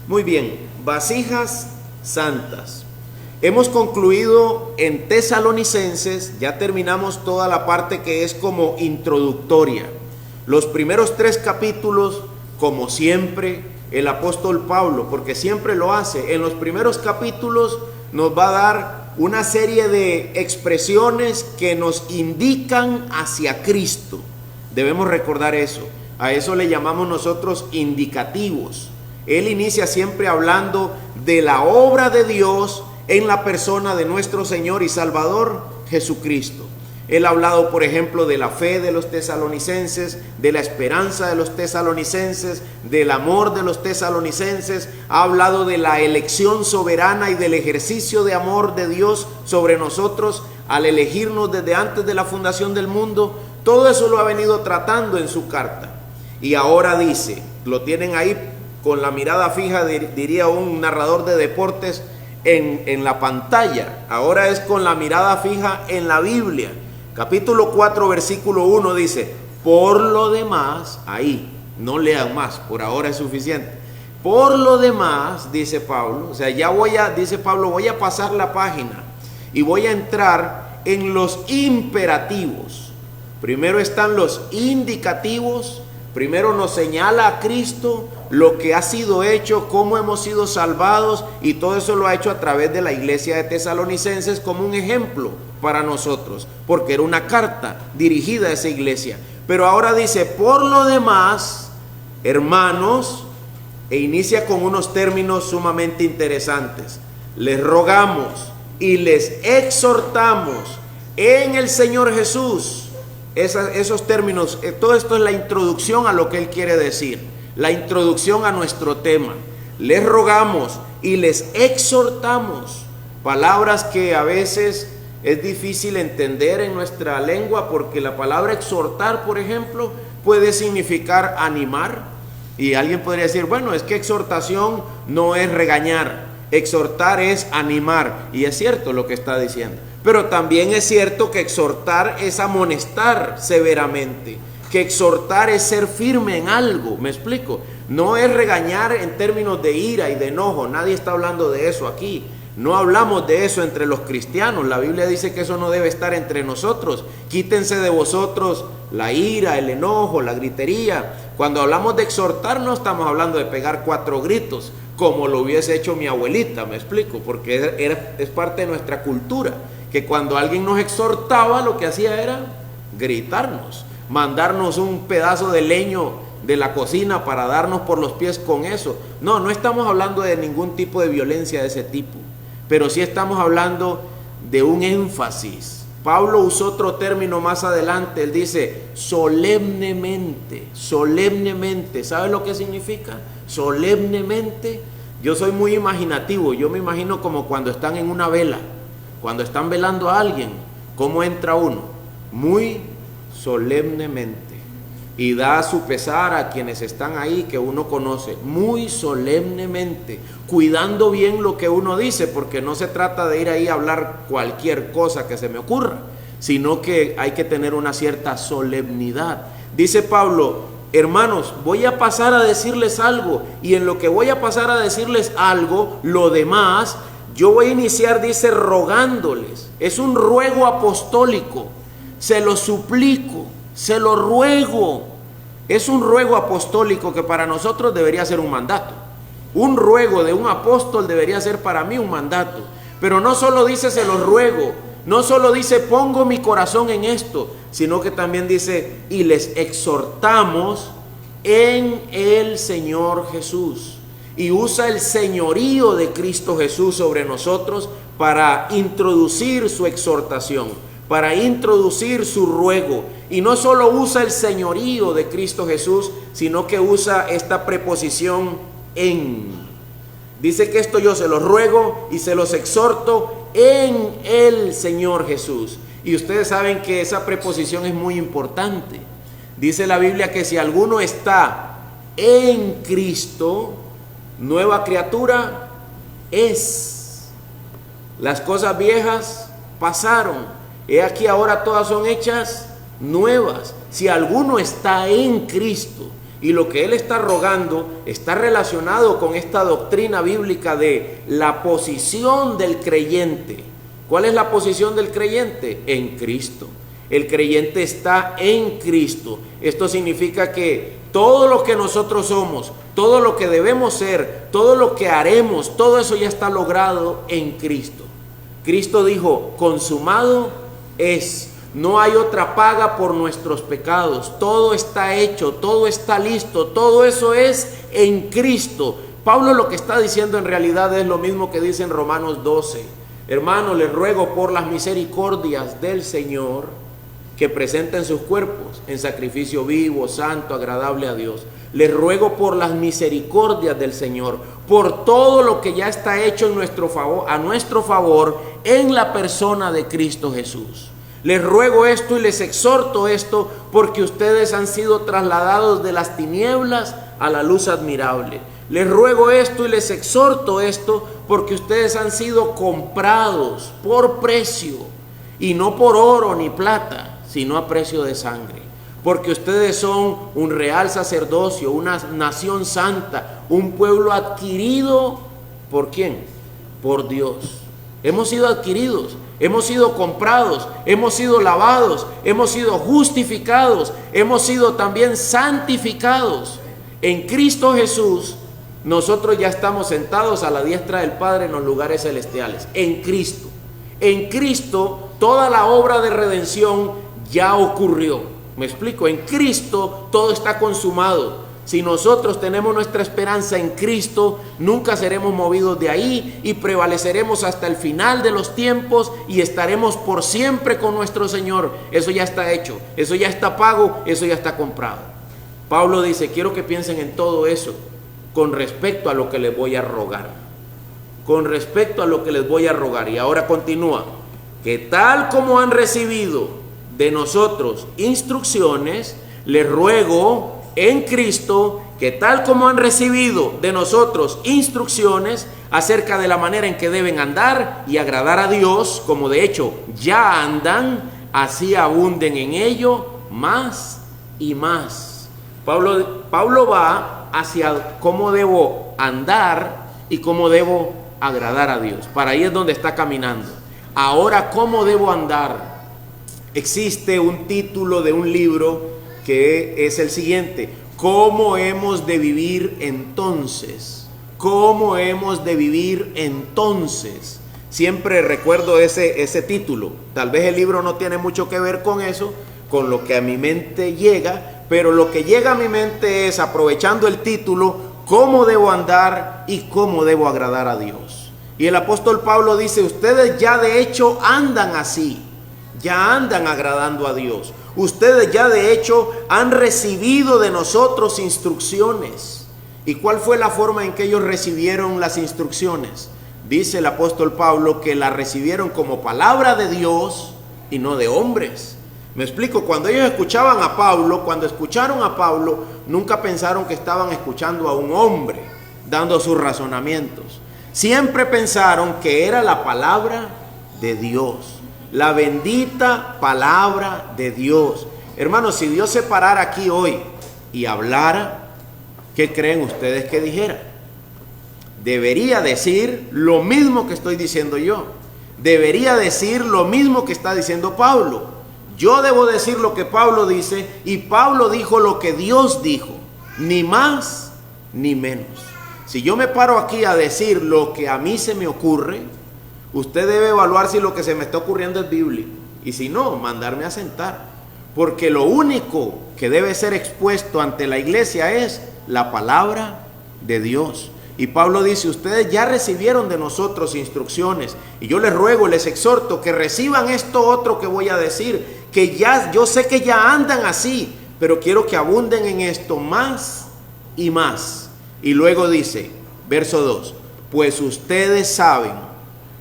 Muy bien, vasijas santas. Hemos concluido en Tesalonicenses, ya terminamos toda la parte que es como introductoria. Los primeros 3 capítulos, como siempre, el apóstol Pablo, porque siempre lo hace, en los primeros capítulos nos va a dar una serie de expresiones que nos indican hacia Cristo. Debemos recordar eso. A eso le llamamos nosotros indicativos. Él inicia siempre hablando de la obra de Dios en la persona de nuestro Señor y Salvador Jesucristo. Él ha hablado, por ejemplo, de la fe de los tesalonicenses, de la esperanza de los tesalonicenses, del amor de los tesalonicenses. Ha hablado de la elección soberana y del ejercicio de amor de Dios sobre nosotros al elegirnos desde antes de la fundación del mundo. Todo eso lo ha venido tratando en su carta. Y ahora dice, lo tienen ahí con la mirada fija, diría un narrador de deportes, en la pantalla. Ahora es con la mirada fija en la Biblia. Capítulo 4, versículo 1 dice, por lo demás, ahí, no lean más, por ahora es suficiente. Por lo demás, dice Pablo, o sea, dice Pablo, voy a pasar la página y voy a entrar en los imperativos. Primero están los indicativos, primero nos señala a Cristo, lo que ha sido hecho, cómo hemos sido salvados, y todo eso lo ha hecho a través de la iglesia de Tesalonicenses como un ejemplo para nosotros, porque era una carta dirigida a esa iglesia. Pero ahora dice, por lo demás, hermanos, e inicia con unos términos sumamente interesantes. Les rogamos y les exhortamos en el Señor Jesús. Esos términos, todo esto es la introducción a lo que él quiere decir, la introducción a nuestro tema. Les rogamos y les exhortamos, palabras que a veces es difícil entender en nuestra lengua, porque la palabra exhortar, por ejemplo, puede significar animar, y alguien podría decir, bueno, es que exhortación no es regañar, exhortar es animar, y es cierto lo que está diciendo. Pero también es cierto que exhortar es amonestar severamente, que exhortar es ser firme en algo, ¿me explico? No es regañar en términos de ira y de enojo, nadie está hablando de eso aquí. No hablamos de eso entre los cristianos, la Biblia dice que eso no debe estar entre nosotros. Quítense de vosotros la ira, el enojo, la gritería. Cuando hablamos de exhortar no estamos hablando de pegar 4 gritos, como lo hubiese hecho mi abuelita, ¿me explico? Porque es parte de nuestra cultura, que cuando alguien nos exhortaba lo que hacía era gritarnos, mandarnos un pedazo de leño de la cocina para darnos por los pies con eso. No estamos hablando de ningún tipo de violencia de ese tipo, pero sí estamos hablando de un énfasis. Pablo usó otro término más adelante, él dice solemnemente, solemnemente. ¿Sabe lo que significa? Solemnemente. Yo soy muy imaginativo, yo me imagino como cuando están en una vela, cuando están velando a alguien, ¿cómo entra uno? Muy solemnemente, y da su pesar a quienes están ahí que uno conoce, muy solemnemente, cuidando bien lo que uno dice, porque no se trata de ir ahí a hablar cualquier cosa que se me ocurra, sino que hay que tener una cierta solemnidad. Dice Pablo, hermanos, voy a pasar a decirles algo, y en lo que voy a pasar a decirles algo, lo demás, yo voy a iniciar, dice, rogándoles. Es un ruego apostólico. Se lo suplico, se lo ruego. Es un ruego apostólico que para nosotros debería ser un mandato. Un ruego de un apóstol debería ser para mí un mandato. Pero no solo dice se lo ruego, no solo dice pongo mi corazón en esto, sino que también dice y les exhortamos en el Señor Jesús. Y usa el señorío de Cristo Jesús sobre nosotros para introducir su exhortación, para introducir su ruego. Y no solo usa el señorío de Cristo Jesús, sino que usa esta preposición en. Dice que esto yo se los ruego y se los exhorto en el Señor Jesús. Y ustedes saben que esa preposición es muy importante. Dice la Biblia que si alguno está en Cristo, nueva criatura es. Las cosas viejas pasaron, he aquí ahora todas son hechas nuevas. Si alguno está en Cristo, Y lo que él está rogando está relacionado con esta doctrina bíblica de la posición del creyente. ¿Cuál es la posición del creyente? En Cristo. El creyente está en Cristo. Esto significa que todo lo que nosotros somos, todo lo que debemos ser, todo lo que haremos, todo eso ya está logrado en Cristo. Cristo dijo, consumado es. No hay otra paga por nuestros pecados. Todo está hecho, todo está listo, todo eso es en Cristo. Pablo lo que está diciendo en realidad es lo mismo que dice en Romanos 12. Hermanos, les ruego por las misericordias del Señor que presenten sus cuerpos en sacrificio vivo, santo, agradable a Dios. Les ruego por las misericordias del Señor, por todo lo que ya está hecho en nuestro favor, a nuestro favor en la persona de Cristo Jesús. Les ruego esto y les exhorto esto porque ustedes han sido trasladados de las tinieblas a la luz admirable. Les ruego esto y les exhorto esto porque ustedes han sido comprados por precio y no por oro ni plata, sino a precio de sangre. Porque ustedes son un real sacerdocio, una nación santa, un pueblo adquirido, ¿por quién? Por Dios. Hemos sido adquiridos, hemos sido comprados, hemos sido lavados, hemos sido justificados, hemos sido también santificados. En Cristo Jesús, nosotros ya estamos sentados a la diestra del Padre en los lugares celestiales. En Cristo. En Cristo, toda la obra de redención ya ocurrió. ¿Me explico? En Cristo todo está consumado. Si nosotros tenemos nuestra esperanza en Cristo, nunca seremos movidos de ahí y prevaleceremos hasta el final de los tiempos y estaremos por siempre con nuestro Señor. Eso ya está hecho, eso ya está pago, eso ya está comprado. Pablo dice, quiero que piensen en todo eso con respecto a lo que les voy a rogar. Con respecto a lo que les voy a rogar. Y ahora continúa, que tal como han recibido de nosotros instrucciones, les ruego en Cristo que tal como han recibido de nosotros instrucciones acerca de la manera en que deben andar y agradar a Dios, como de hecho ya andan, así abunden en ello más y más. Pablo va hacia cómo debo andar y cómo debo agradar a Dios. Para ahí es donde está caminando. Ahora, ¿cómo debo andar? Existe un título de un libro que es el siguiente: ¿cómo hemos de vivir entonces? ¿Cómo hemos de vivir entonces? Siempre recuerdo ese título. Tal vez el libro no tiene mucho que ver con eso, con lo que a mi mente llega, pero lo que llega a mi mente es, aprovechando el título, cómo debo andar y cómo debo agradar a Dios. Y el apóstol Pablo dice, ustedes ya de hecho andan así, ya andan agradando a Dios. Ustedes ya de hecho han recibido de nosotros instrucciones. ¿Y cuál fue la forma en que ellos recibieron las instrucciones? Dice el apóstol Pablo que la recibieron como palabra de Dios y no de hombres. Me explico, cuando ellos escuchaban a Pablo, cuando escucharon a Pablo, nunca pensaron que estaban escuchando a un hombre dando sus razonamientos. Siempre pensaron que era la palabra de Dios. La bendita palabra de Dios. Hermanos, si Dios se parara aquí hoy y hablara, ¿qué creen ustedes que dijera? Debería decir lo mismo que estoy diciendo yo. Debería decir lo mismo que está diciendo Pablo. Yo debo decir lo que Pablo dice, y Pablo dijo lo que Dios dijo, ni más ni menos. Si yo me paro aquí a decir lo que a mí se me ocurre, usted debe evaluar si lo que se me está ocurriendo es bíblico. Y si no, mandarme a sentar. Porque lo único que debe ser expuesto ante la iglesia es la palabra de Dios. Y Pablo dice, ustedes ya recibieron de nosotros instrucciones. Y yo les ruego, les exhorto que reciban esto otro que voy a decir. Que ya, yo sé que ya andan así, pero quiero que abunden en esto más y más. Y luego dice, verso 2, pues ustedes saben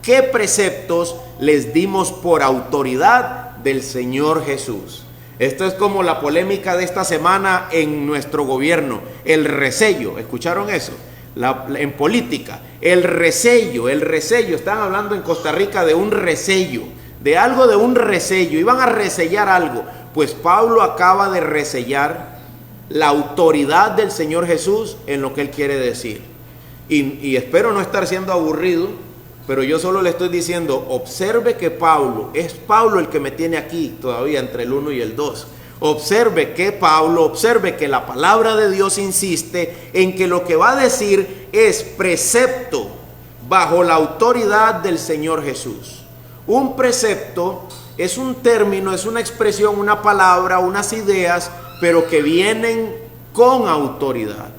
qué preceptos les dimos por autoridad del Señor Jesús. Esto es como la polémica de esta semana en nuestro gobierno, el resello. ¿Escucharon eso? En política, el resello, están hablando en Costa Rica de un resello, de algo de un resello, iban a resellar algo. Pues Pablo acaba de resellar la autoridad del Señor Jesús en lo que Él quiere decir. Y espero no estar siendo aburrido, pero yo solo le estoy diciendo, observe que es Pablo el que me tiene aquí todavía entre el 1 y el 2. Observe que la palabra de Dios insiste en que lo que va a decir es precepto bajo la autoridad del Señor Jesús. Un precepto es un término, es una expresión, una palabra, unas ideas, pero que vienen con autoridad,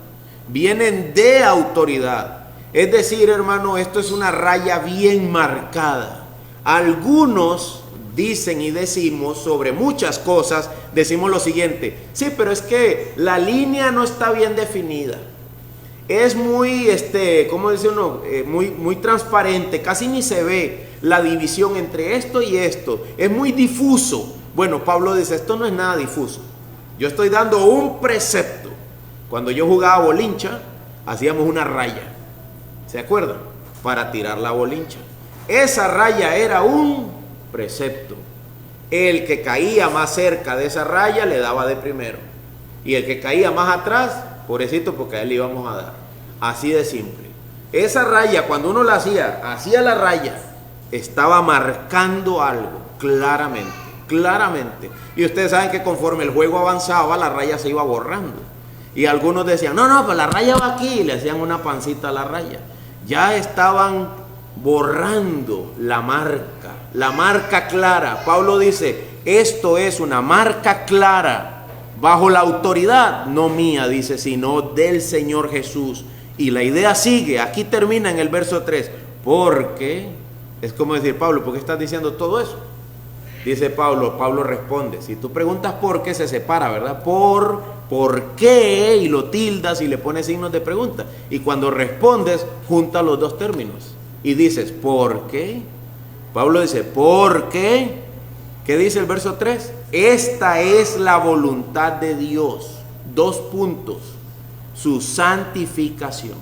vienen de autoridad. Es decir, hermano, esto es una raya bien marcada. Algunos dicen y decimos sobre muchas cosas, decimos lo siguiente: sí, pero es que la línea no está bien definida. Es muy, ¿cómo dice uno? Muy transparente, casi ni se ve la división entre esto y esto. Es muy difuso. Bueno, Pablo dice, esto no es nada difuso. Yo estoy dando un precepto. Cuando yo jugaba bolincha, hacíamos una raya. ¿Se acuerdan? Para tirar la bolincha. Esa raya era un precepto. El que caía más cerca de esa raya le daba de primero. Y el que caía más atrás, pobrecito, porque a él le íbamos a dar. Así de simple. Esa raya, cuando uno la hacía la raya, estaba marcando algo claramente. Y ustedes saben que conforme el juego avanzaba, la raya se iba borrando. Y algunos decían, no, pues la raya va aquí, y le hacían una pancita a la raya. Ya estaban borrando la marca clara. Pablo dice, esto es una marca clara, bajo la autoridad, no mía, dice, sino del Señor Jesús. Y la idea sigue, aquí termina en el verso 3, porque, es como decir, Pablo, ¿por qué estás diciendo todo eso? Dice Pablo responde, si tú preguntas por qué, se separa, ¿verdad? ¿Por qué? Y lo tildas y le pones signos de pregunta. Y cuando respondes, junta los dos términos. Y dices, ¿por qué? Pablo dice, ¿por qué? ¿Qué dice el verso 3? Esta es la voluntad de Dios. 2 puntos. Su santificación.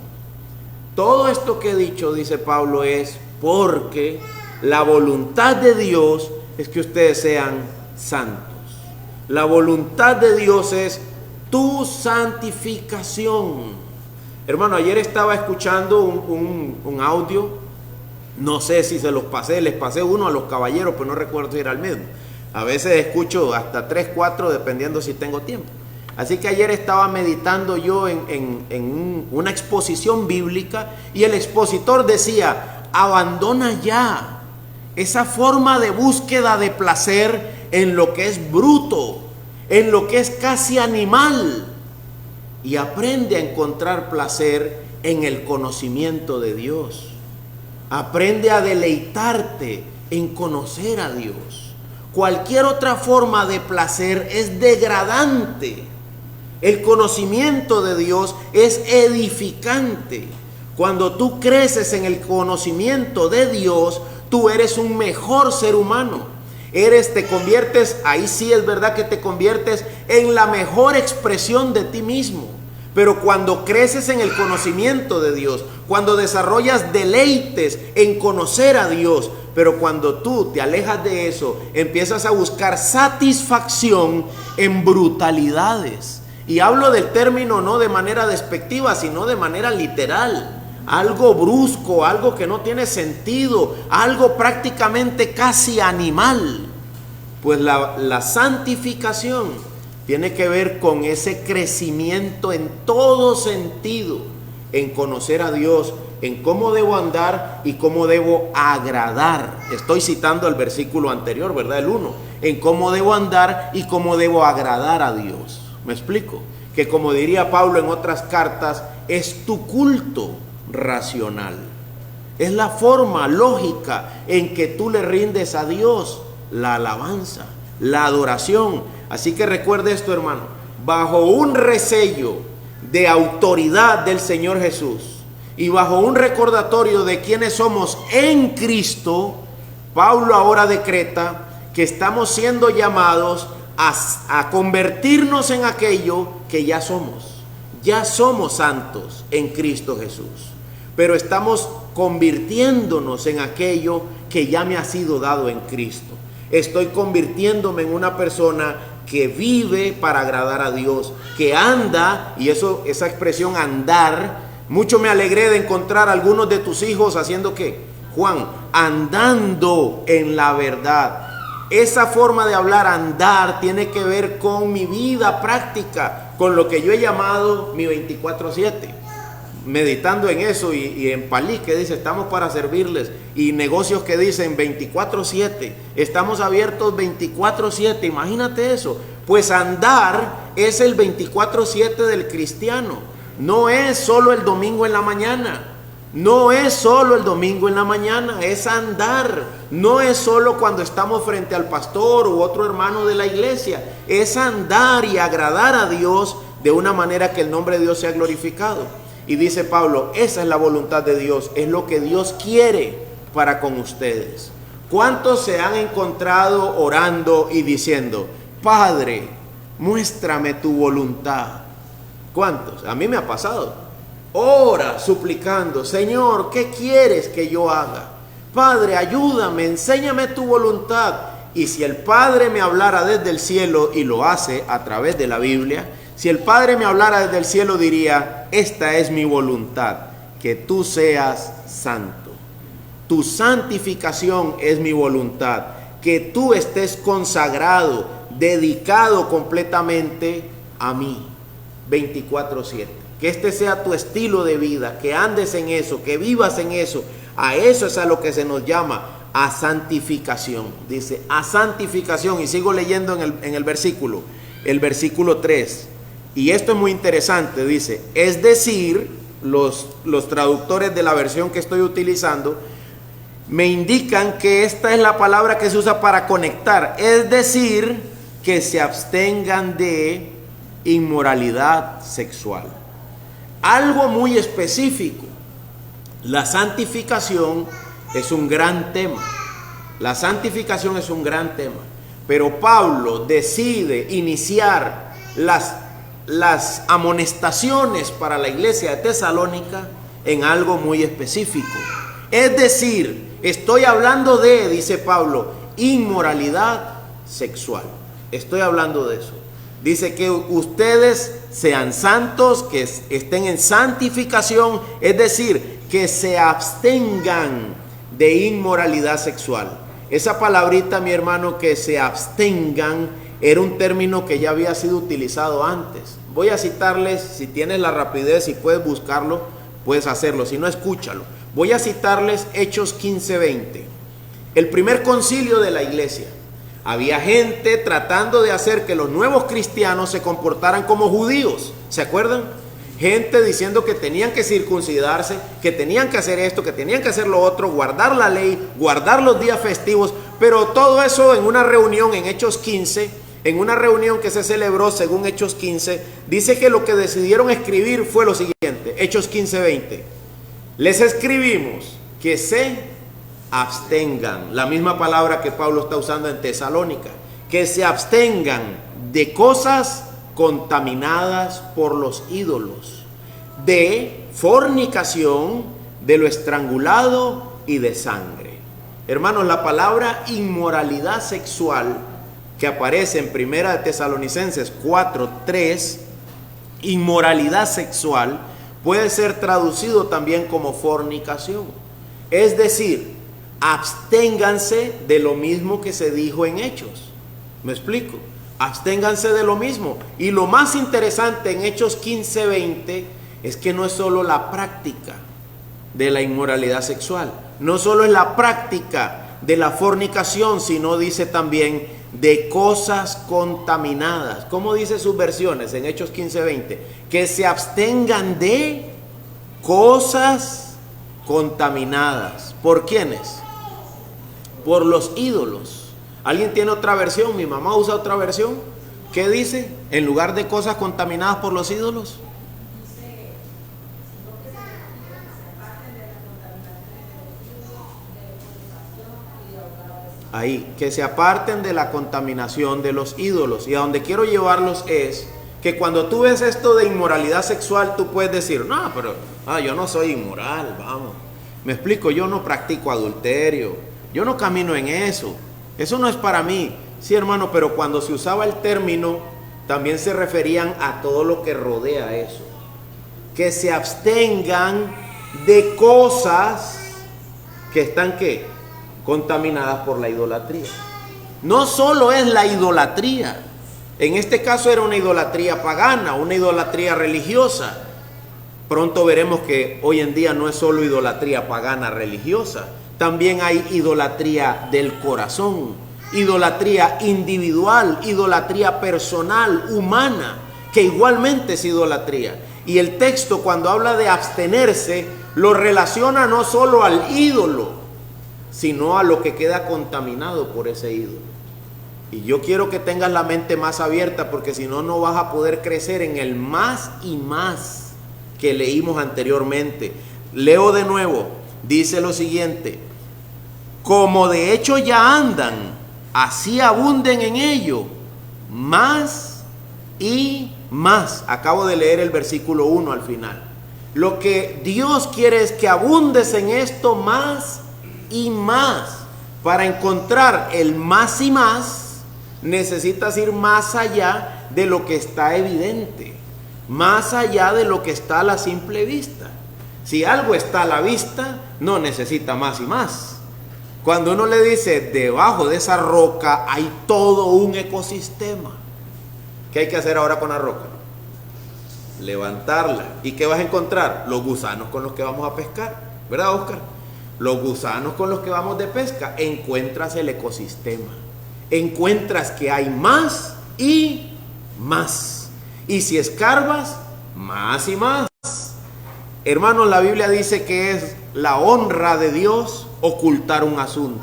Todo esto que he dicho, dice Pablo, es porque la voluntad de Dios es que ustedes sean santos. La voluntad de Dios es tu santificación. Hermano, ayer estaba escuchando un audio, no sé si se los pasé, les pasé uno a los caballeros, pero no recuerdo si era el mismo. A veces escucho hasta 3, 4, dependiendo si tengo tiempo. Así que ayer estaba meditando yo en una exposición bíblica y el expositor decía, abandona ya esa forma de búsqueda de placer en lo que es bruto, en lo que es casi animal, y aprende a encontrar placer en el conocimiento de Dios. Aprende a deleitarte en conocer a Dios. Cualquier otra forma de placer es degradante. El conocimiento de Dios es edificante. Cuando tú creces en el conocimiento de Dios, tú eres un mejor ser humano. Te conviertes, ahí sí es verdad que te conviertes en la mejor expresión de ti mismo. Pero cuando creces en el conocimiento de Dios, cuando desarrollas deleites en conocer a Dios, pero cuando tú te alejas de eso, empiezas a buscar satisfacción en brutalidades. Y hablo del término no de manera despectiva, sino de manera literal. Algo brusco, algo que no tiene sentido, algo prácticamente casi animal. Pues la santificación tiene que ver con ese crecimiento en todo sentido, en conocer a Dios, en cómo debo andar y cómo debo agradar. Estoy citando el versículo anterior, ¿verdad? El 1. En cómo debo andar y cómo debo agradar a Dios. ¿Me explico? Que como diría Pablo en otras cartas, es tu culto racional. Es la forma lógica en que tú le rindes a Dios la alabanza, la adoración. Así que recuerde esto, hermano, bajo un resello de autoridad del Señor Jesús y bajo un recordatorio de quiénes somos en Cristo, Pablo ahora decreta que estamos siendo llamados a convertirnos en aquello que ya somos. Ya somos santos en Cristo Jesús, pero estamos convirtiéndonos en aquello que ya me ha sido dado en Cristo. Estoy convirtiéndome en una persona que vive para agradar a Dios, que anda, y esa expresión andar, mucho me alegré de encontrar a algunos de tus hijos haciendo ¿qué? Juan, andando en la verdad. Esa forma de hablar, andar, tiene que ver con mi vida práctica, con lo que yo he llamado mi 24/7. Meditando en eso y en Palí que dice estamos para servirles, y negocios que dicen 24/7, estamos abiertos 24/7, imagínate eso. Pues andar es el 24/7 del cristiano, no es solo el domingo en la mañana. No es solo el domingo en la mañana, es andar. No es solo cuando estamos frente al pastor u otro hermano de la iglesia, es andar y agradar a Dios de una manera que el nombre de Dios sea glorificado. Y dice Pablo, esa es la voluntad de Dios, es lo que Dios quiere para con ustedes. ¿Cuántos se han encontrado orando y diciendo, Padre, muéstrame tu voluntad? ¿Cuántos? A mí me ha pasado. Ora suplicando, Señor, ¿qué quieres que yo haga? Padre, ayúdame, enséñame tu voluntad. Y si el Padre me hablara desde el cielo, y lo hace a través de la Biblia, si el Padre me hablara desde el cielo diría, esta es mi voluntad, que tú seas santo. Tu santificación es mi voluntad, que tú estés consagrado, dedicado completamente a mí, 24/7. Que este sea tu estilo de vida, que andes en eso, que vivas en eso. A eso es a lo que se nos llama, a santificación. Dice, a santificación. Y sigo leyendo en el versículo 3. Y esto es muy interesante, dice, es decir, los traductores de la versión que estoy utilizando me indican que esta es la palabra que se usa para conectar. Es decir, que se abstengan de inmoralidad sexual. Algo muy específico. La santificación es un gran tema. La santificación es un gran tema. Pero Pablo decide iniciar las amonestaciones para la iglesia de Tesalónica en algo muy específico. Es decir, estoy hablando de, dice Pablo, inmoralidad sexual. Estoy hablando de eso. Dice que ustedes sean santos, que estén en santificación, es decir, que se abstengan de inmoralidad sexual. Esa palabrita, mi hermano, que se abstengan, era un término que ya había sido utilizado antes. Voy a citarles, si tienes la rapidez y puedes buscarlo, puedes hacerlo, si no, escúchalo. Voy a citarles Hechos 15:20. El primer concilio de la iglesia. Había gente tratando de hacer que los nuevos cristianos se comportaran como judíos. ¿Se acuerdan? Gente diciendo que tenían que circuncidarse, que tenían que hacer esto, que tenían que hacer lo otro, guardar la ley, guardar los días festivos. Pero todo eso en una reunión en Hechos 15, en una reunión que se celebró según Hechos 15, dice que lo que decidieron escribir fue lo siguiente. Hechos 15:20. Les escribimos que se abstengan, la misma palabra que Pablo está usando en Tesalónica, que se abstengan de cosas contaminadas por los ídolos, de fornicación, de lo estrangulado y de sangre. Hermanos, la palabra inmoralidad sexual que aparece en Primera de Tesalonicenses 4:3, inmoralidad sexual, puede ser traducido también como fornicación. Es decir, absténganse de lo mismo que se dijo en Hechos. ¿Me explico? Absténganse de lo mismo. Y lo más interesante en Hechos 15:20 es que no es solo la práctica de la inmoralidad sexual, no solo es la práctica de la fornicación, sino dice también de cosas contaminadas. ¿Cómo dice sus versiones en Hechos 15:20? Que se abstengan de cosas contaminadas. ¿Por quiénes? Por los ídolos. ¿Alguien tiene otra versión? Mi mamá usa otra versión. ¿Qué dice? En lugar de cosas contaminadas por los ídolos. Ahí, que se aparten de la contaminación de los ídolos. Y a donde quiero llevarlos es que cuando tú ves esto de inmoralidad sexual, tú puedes decir, no, pero yo no soy inmoral, vamos. Me explico, yo no practico adulterio, yo no camino en eso, eso no es para mí. Sí, hermano, pero cuando se usaba el término, también se referían a todo lo que rodea eso. Que se abstengan de cosas que están, ¿qué? Contaminadas por la idolatría. No solo es la idolatría. En este caso era una idolatría pagana, una idolatría religiosa. Pronto veremos que hoy en día no es solo idolatría pagana religiosa, también hay idolatría del corazón, idolatría individual, idolatría personal, humana, que igualmente es idolatría. Y el texto, cuando habla de abstenerse, lo relaciona no solo al ídolo, sino a lo que queda contaminado por ese ídolo. Y yo quiero que tengas la mente más abierta, porque si no, no vas a poder crecer en el más y más que leímos anteriormente. Leo de nuevo, dice lo siguiente: como de hecho ya andan, así abunden en ello, más y más. Acabo de leer el versículo 1 al final. Lo que Dios quiere es que abundes en esto más y más. Para encontrar el más y más, necesitas ir más allá de lo que está evidente, más allá de lo que está a la simple vista. Si algo está a la vista, no necesita más y más. Cuando uno le dice, debajo de esa roca hay todo un ecosistema, ¿qué hay que hacer ahora con la roca? Levantarla. ¿Y qué vas a encontrar? Los gusanos con los que vamos a pescar, ¿verdad, Oscar? Los gusanos con los que vamos de pesca. Encuentras el ecosistema, encuentras que hay más y más. Y si escarbas, más y más. Hermanos, la Biblia dice que es la honra de Dios ocultar un asunto.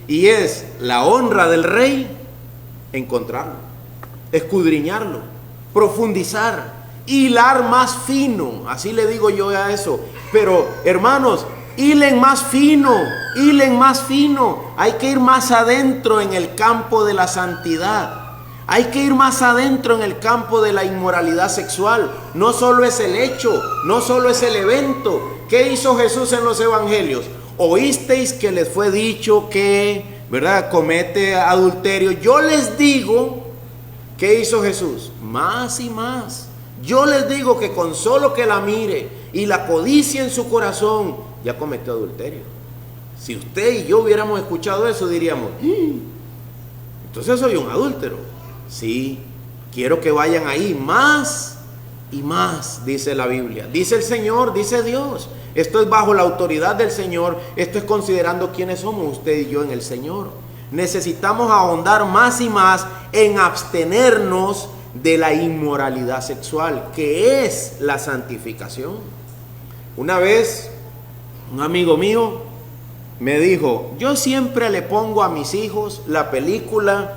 Y es la honra del rey encontrarlo, escudriñarlo, profundizar, hilar más fino. Así le digo yo a eso. Pero, hermanos, hilen más fino, hilen más fino. Hay que ir más adentro en el campo de la santidad. Hay que ir más adentro en el campo de la inmoralidad sexual. No solo es el hecho, no solo es el evento. ¿Qué hizo Jesús en los evangelios? Oísteis que les fue dicho que, ¿verdad?, comete adulterio. Yo les digo, ¿qué hizo Jesús? Más y más. Yo les digo que con solo que la mire y la codicia en su corazón, ya cometió adulterio. Si usted y yo hubiéramos escuchado eso, diríamos, entonces soy un adúltero. Sí, quiero que vayan ahí más y más, dice la Biblia. Dice el Señor, dice Dios. Esto es bajo la autoridad del Señor. Esto es considerando quiénes somos usted y yo en el Señor. Necesitamos ahondar más y más en abstenernos de la inmoralidad sexual, que es la santificación. Una vez, un amigo mío me dijo, yo siempre le pongo a mis hijos la película...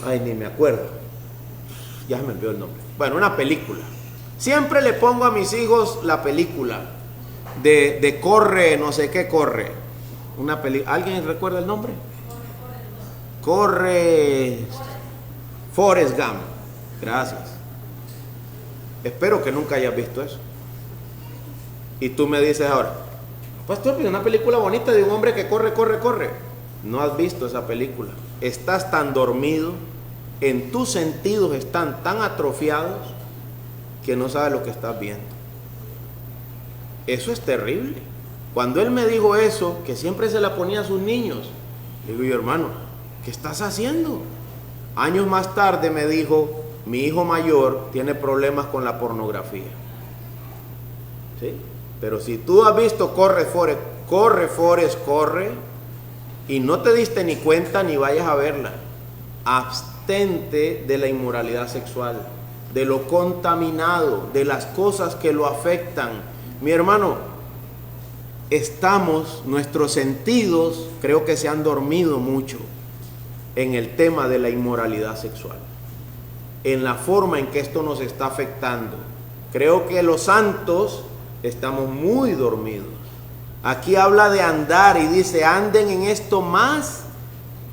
Ay, ni me acuerdo. Ya se me olvidó el nombre. Bueno, una película. Siempre le pongo a mis hijos la película de Corre, no sé qué corre. Una película. ¿Alguien recuerda el nombre? Corre. Forrest Gump. Gracias. Espero que nunca hayas visto eso. Y tú me dices ahora, pastor, pues una película bonita de un hombre que corre, corre, corre. No has visto esa película. Estás tan dormido, en tus sentidos están tan atrofiados que no sabes lo que estás viendo. Eso es terrible. Cuando él me dijo eso, que siempre se la ponía a sus niños, le digo yo, hermano, ¿qué estás haciendo? Años más tarde me dijo, mi hijo mayor tiene problemas con la pornografía. ¿Sí? Pero si tú has visto Corre, Forrest, corre, Forrest, corre, y no te diste ni cuenta ni vayas a verla, abstente de la inmoralidad sexual, de lo contaminado, de las cosas que lo afectan. Mi hermano, nuestros sentidos creo que se han dormido mucho en el tema de la inmoralidad sexual, en la forma en que esto nos está afectando. Creo que los santos estamos muy dormidos. Aquí habla de andar y dice, anden en esto más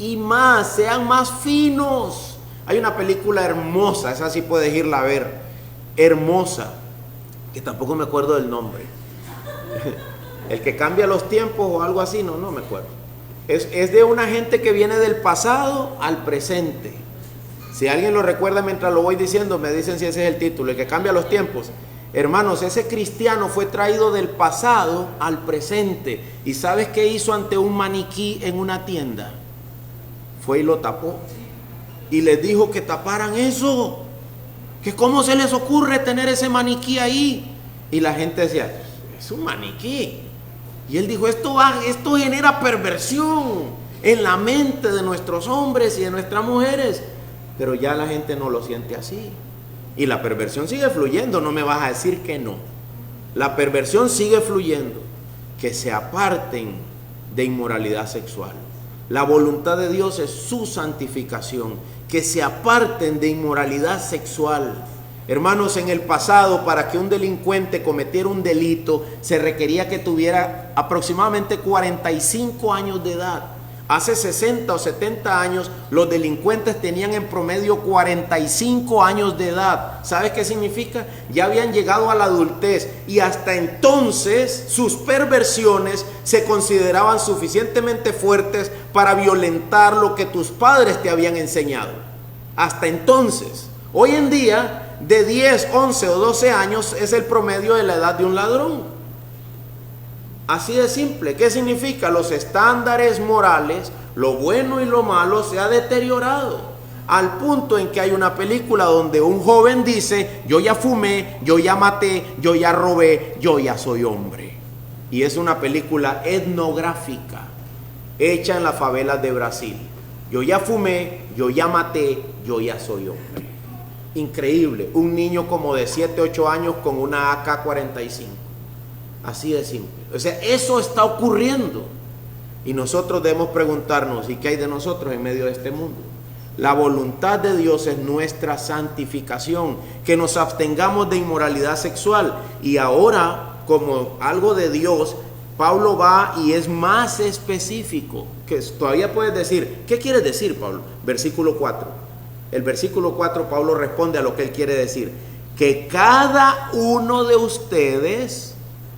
y más, sean más finos. Hay una película hermosa, esa sí puedes irla a ver, hermosa, que tampoco me acuerdo del nombre. El que cambia los tiempos o algo así, no me acuerdo. Es de una gente que viene del pasado al presente. Si alguien lo recuerda mientras lo voy diciendo, me dicen si ese es el título, el que cambia los tiempos. Hermanos, ese cristiano fue traído del pasado al presente. ¿Y sabes qué hizo ante un maniquí en una tienda? Fue y lo tapó. Y les dijo que taparan eso. Que cómo se les ocurre tener ese maniquí ahí. Y la gente decía, es un maniquí. Y él dijo, esto genera perversión en la mente de nuestros hombres y de nuestras mujeres. Pero ya la gente no lo siente así. Y la perversión sigue fluyendo, no me vas a decir que no. La perversión sigue fluyendo. Que se aparten de inmoralidad sexual. La voluntad de Dios es su santificación. Que se aparten de inmoralidad sexual. Hermanos, en el pasado, para que un delincuente cometiera un delito, se requería que tuviera aproximadamente 45 años de edad. Hace 60 o 70 años, los delincuentes tenían en promedio 45 años de edad. ¿Sabes qué significa? Ya habían llegado a la adultez y hasta entonces sus perversiones se consideraban suficientemente fuertes para violentar lo que tus padres te habían enseñado. Hasta entonces. Hoy en día, de 10, 11 o 12 años es el promedio de la edad de un ladrón. Así de simple. ¿Qué significa? Los estándares morales, lo bueno y lo malo se ha deteriorado. Al punto en que hay una película donde un joven dice, yo ya fumé, yo ya maté, yo ya robé, yo ya soy hombre. Y es una película etnográfica, hecha en las favelas de Brasil. Yo ya fumé, yo ya maté, yo ya soy hombre. Increíble. Un niño como de 7, 8 años con una AK-45. Así de simple. O sea, eso está ocurriendo. Y nosotros debemos preguntarnos, ¿y qué hay de nosotros en medio de este mundo? La voluntad de Dios es nuestra santificación, que nos abstengamos de inmoralidad sexual. Y ahora, como algo de Dios, Pablo va y es más específico. Que todavía puedes decir, ¿qué quieres decir, Pablo? Versículo 4. El versículo 4, Pablo responde a lo que él quiere decir. Que cada uno de ustedes...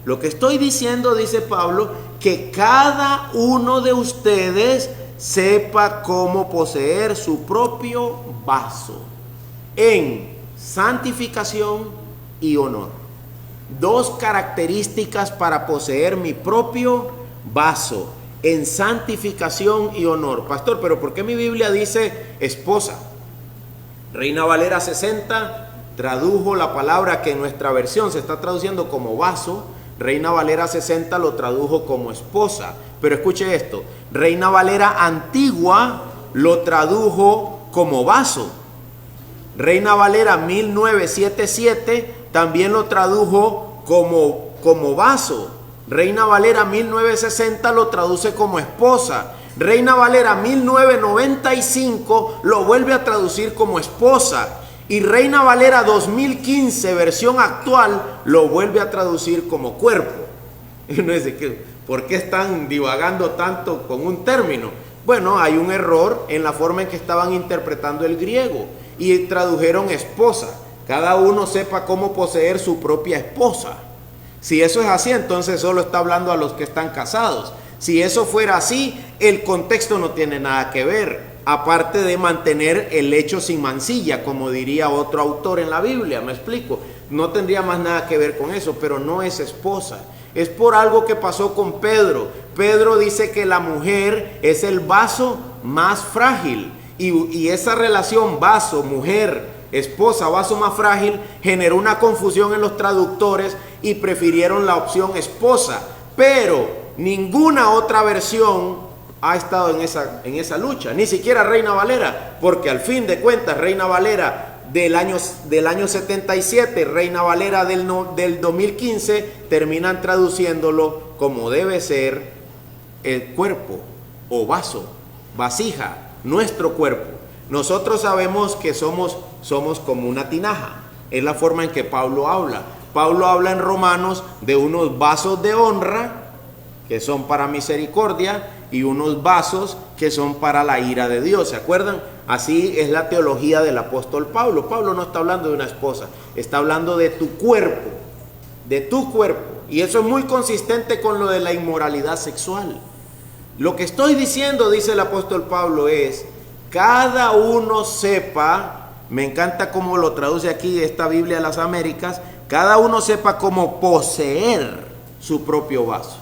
Lo que estoy diciendo, dice Pablo, que cada uno de ustedes sepa cómo poseer su propio vaso en santificación y honor. Dos características para poseer mi propio vaso en santificación y honor. Pastor, pero ¿por qué mi Biblia dice esposa? Reina Valera 60 tradujo la palabra que en nuestra versión se está traduciendo como vaso. Reina Valera 60 lo tradujo como esposa. Pero escuche esto, Reina Valera antigua lo tradujo como vaso. Reina Valera 1977 también lo tradujo como vaso. Reina Valera 1960 lo traduce como esposa. Reina Valera 1995 lo vuelve a traducir como esposa. Y Reina Valera 2015, versión actual, lo vuelve a traducir como cuerpo. Y uno dice, ¿por qué están divagando tanto con un término? Bueno, hay un error en la forma en que estaban interpretando el griego y tradujeron esposa. Cada uno sepa cómo poseer su propia esposa. Si eso es así, entonces solo está hablando a los que están casados. Si eso fuera así, el contexto no tiene nada que ver. Aparte de mantener el hecho sin mancilla, como diría otro autor en la Biblia, me explico. No tendría más nada que ver con eso, pero no es esposa. Es por algo que pasó con Pedro. Pedro dice que la mujer es el vaso más frágil. Y esa relación vaso, mujer, esposa, vaso más frágil, generó una confusión en los traductores y prefirieron la opción esposa. Pero ninguna otra versión ha estado en esa lucha, ni siquiera Reina Valera, porque al fin de cuentas Reina Valera del año 77, Reina Valera del 2015, terminan traduciéndolo como debe ser el cuerpo o vaso, vasija, nuestro cuerpo. Nosotros sabemos que somos como una tinaja, es la forma en que Pablo habla. Pablo habla en Romanos de unos vasos de honra que son para misericordia y unos vasos que son para la ira de Dios. ¿Se acuerdan? Así es la teología del apóstol Pablo. Pablo no está hablando de una esposa, está hablando de tu cuerpo, y eso es muy consistente con lo de la inmoralidad sexual. Lo que estoy diciendo, dice el apóstol Pablo, es cada uno sepa, me encanta cómo lo traduce aquí esta Biblia de las Américas, cada uno sepa cómo poseer su propio vaso.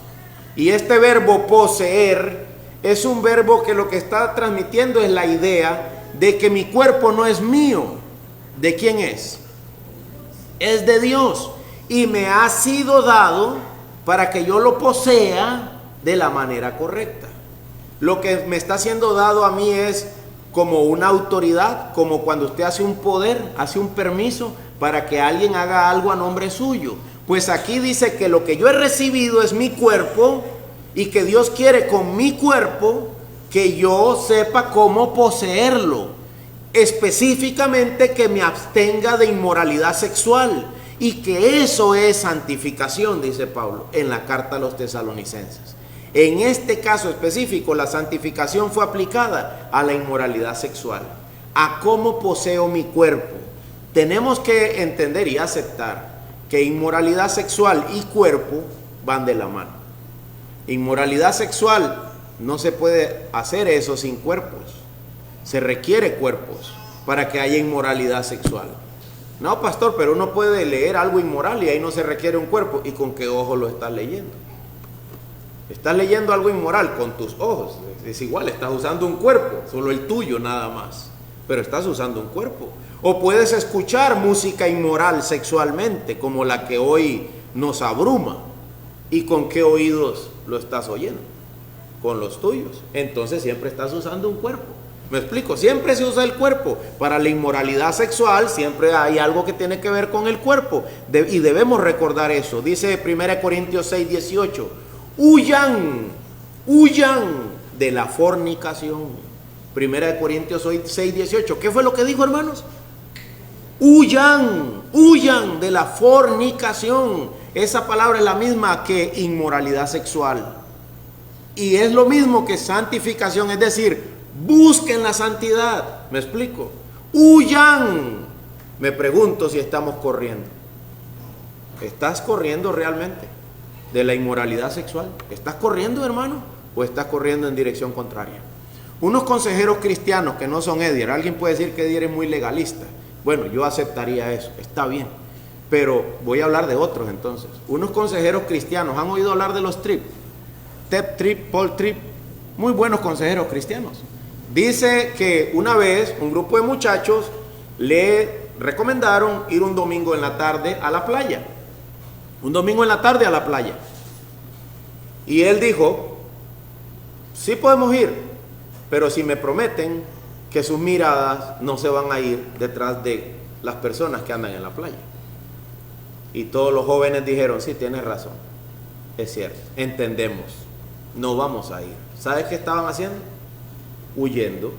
Y este verbo poseer es un verbo que lo que está transmitiendo es la idea de que mi cuerpo no es mío. ¿De quién es? Es de Dios. Y me ha sido dado para que yo lo posea de la manera correcta. Lo que me está siendo dado a mí es como una autoridad, como cuando usted hace un poder, hace un permiso para que alguien haga algo a nombre suyo. Pues aquí dice que lo que yo he recibido es mi cuerpo y que Dios quiere con mi cuerpo que yo sepa cómo poseerlo. Específicamente que me abstenga de inmoralidad sexual. Y que eso es santificación, dice Pablo en la carta a los tesalonicenses. En este caso específico, la santificación fue aplicada a la inmoralidad sexual, a cómo poseo mi cuerpo. Tenemos que entender y aceptar que inmoralidad sexual y cuerpo van de la mano. Inmoralidad sexual, no se puede hacer eso sin cuerpos. Se requiere cuerpos para que haya inmoralidad sexual. No, pastor, pero uno puede leer algo inmoral y ahí no se requiere un cuerpo. ¿Y con qué ojo lo estás leyendo? Estás leyendo algo inmoral con tus ojos. Es igual, estás usando un cuerpo, solo el tuyo nada más. Pero estás usando un cuerpo. O puedes escuchar música inmoral sexualmente, como la que hoy nos abruma. ¿Y con qué oídos lo estás oyendo? Con los tuyos. Entonces siempre estás usando un cuerpo. ¿Me explico? Siempre se usa el cuerpo. Para la inmoralidad sexual siempre hay algo que tiene que ver con el cuerpo. Y debemos recordar eso. Dice 1 Corintios 6, 18. Huyan de la fornicación. 1 Corintios 6, 18. ¿Qué fue lo que dijo, hermanos? Huyan de la fornicación. Esa palabra es la misma que inmoralidad sexual. Y es lo mismo que santificación, es decir, busquen la santidad. ¿Me explico? Huyan. Me pregunto si estamos corriendo. ¿Estás corriendo realmente de la inmoralidad sexual? ¿Estás corriendo, hermano? ¿O estás corriendo en dirección contraria? Unos consejeros cristianos que no son Edier. Alguien puede decir que Edier es muy legalista. Bueno, yo aceptaría eso. Está bien. Pero voy a hablar de otros entonces. Unos consejeros cristianos. ¿Han oído hablar de los Tripp? Ted Tripp, Paul Tripp. Muy buenos consejeros cristianos. Dice que una vez un grupo de muchachos le recomendaron ir un domingo en la tarde a la playa. Un domingo en la tarde a la playa. Y él dijo, sí podemos ir, pero si me prometen que sus miradas no se van a ir detrás de las personas que andan en la playa. Y todos los jóvenes dijeron, sí, tienes razón, es cierto, entendemos, no vamos a ir. ¿Sabes qué estaban haciendo? Huyendo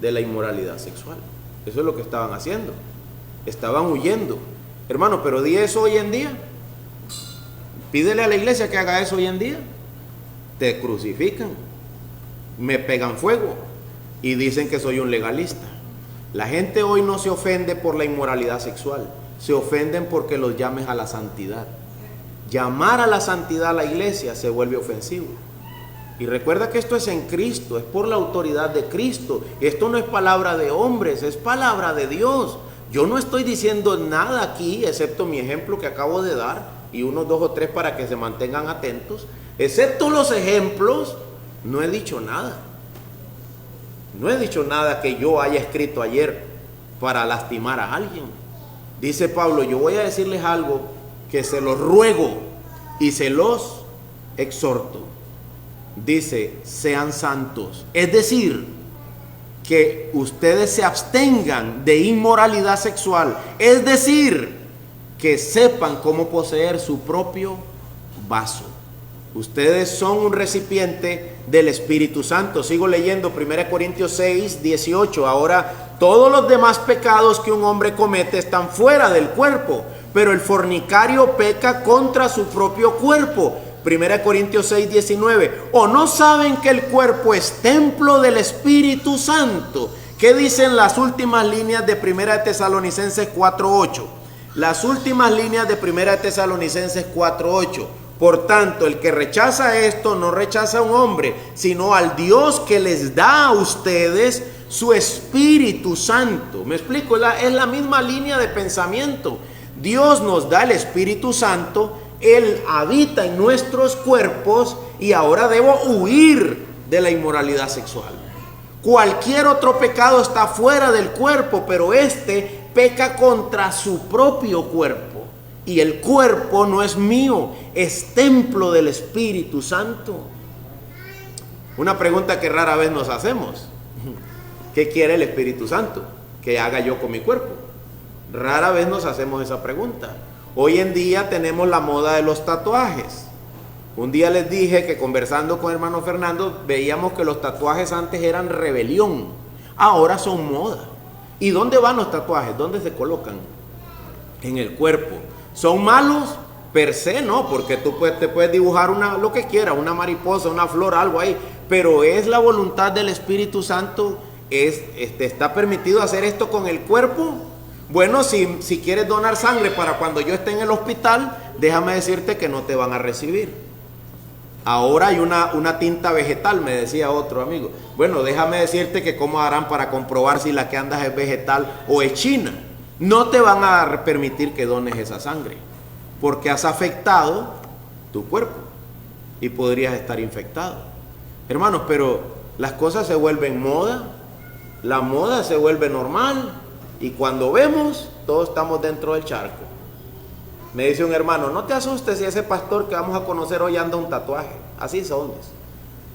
de la inmoralidad sexual. Eso es lo que estaban haciendo. Estaban huyendo. Hermano, pero di eso hoy en día. Pídele a la iglesia que haga eso hoy en día. Te crucifican, me pegan fuego y dicen que soy un legalista. La gente hoy no se ofende por la inmoralidad sexual, se ofenden porque los llames a la santidad. Llamar a la santidad a la iglesia se vuelve ofensivo. Y recuerda que esto es en Cristo, es por la autoridad de Cristo. Esto no es palabra de hombres, es palabra de Dios. Yo no estoy diciendo nada aquí, excepto mi ejemplo que acabo de dar, y unos 2 o 3 para que se mantengan atentos. Excepto los ejemplos, no he dicho nada. No he dicho nada que yo haya escrito ayer para lastimar a alguien. Dice Pablo, yo voy a decirles algo que se los ruego y se los exhorto. Dice, sean santos. Es decir, que ustedes se abstengan de inmoralidad sexual. Es decir, que sepan cómo poseer su propio vaso. Ustedes son un recipiente del Espíritu Santo. Sigo leyendo 1 Corintios 6, 18. Ahora, todos los demás pecados que un hombre comete están fuera del cuerpo, pero el fornicario peca contra su propio cuerpo. 1 Corintios 6, 19. ¿O no saben que el cuerpo es templo del Espíritu Santo? ¿Qué dicen las últimas líneas de 1 Tesalonicenses 4, 8? Las últimas líneas de 1 Tesalonicenses 4, 8. Por tanto, el que rechaza esto no rechaza a un hombre, sino al Dios que les da a ustedes su Espíritu Santo. ¿Me explico? Es la misma línea de pensamiento. Dios nos da el Espíritu Santo, Él habita en nuestros cuerpos y ahora debo huir de la inmoralidad sexual. Cualquier otro pecado está fuera del cuerpo, pero este peca contra su propio cuerpo. Y el cuerpo no es mío, es templo del Espíritu Santo. Una pregunta que rara vez nos hacemos: ¿qué quiere el Espíritu Santo que haga yo con mi cuerpo? Rara vez nos hacemos esa pregunta. Hoy en día tenemos la moda de los tatuajes. Un día les dije que conversando con hermano Fernando veíamos que los tatuajes antes eran rebelión, ahora son moda. ¿Y dónde van los tatuajes? ¿Dónde se colocan? En el cuerpo. ¿Son malos? Per se no, porque tú te puedes dibujar lo que quieras, una mariposa, una flor, algo ahí, pero es la voluntad del Espíritu Santo. ¿Está permitido hacer esto con el cuerpo? Bueno, si quieres donar sangre para cuando yo esté en el hospital, déjame decirte que no te van a recibir. Ahora hay una tinta vegetal, me decía otro amigo. Bueno, déjame decirte que cómo harán para comprobar si la que andas es vegetal o es china. No te van a permitir que dones esa sangre, porque has afectado tu cuerpo y podrías estar infectado. Hermanos, pero las cosas se vuelven moda, la moda se vuelve normal, y cuando vemos, todos estamos dentro del charco. Me dice un hermano: no te asustes si ese pastor que vamos a conocer hoy anda un tatuaje. Así son.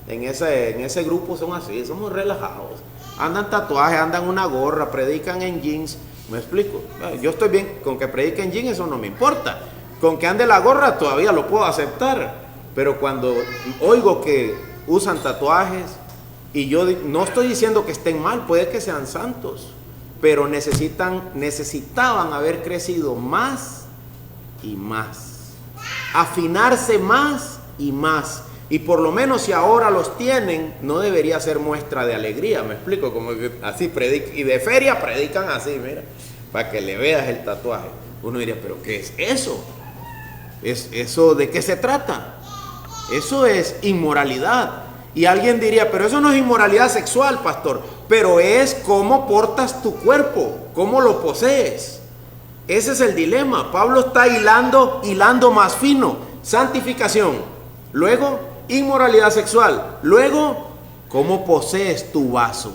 En ese grupo son así, somos relajados. Andan tatuajes, andan una gorra, predican en jeans. ¿Me explico? Yo estoy bien con que predique en jeans, eso no me importa. Con que ande la gorra todavía lo puedo aceptar. Pero cuando oigo que usan tatuajes, y yo no estoy diciendo que estén mal, puede que sean santos, pero necesitaban haber crecido más y más, afinarse más y más. Y por lo menos si ahora los tienen, no debería ser muestra de alegría. Me explico, como que así predican, y de feria predican así, mira, para que le veas el tatuaje. Uno diría: ¿pero qué es eso? ¿Eso de qué se trata? Eso es inmoralidad. Y alguien diría: pero eso no es inmoralidad sexual, pastor. Pero es cómo portas tu cuerpo, cómo lo posees. Ese es el dilema. Pablo está hilando más fino. Santificación, luego inmoralidad sexual, luego cómo posees tu vaso.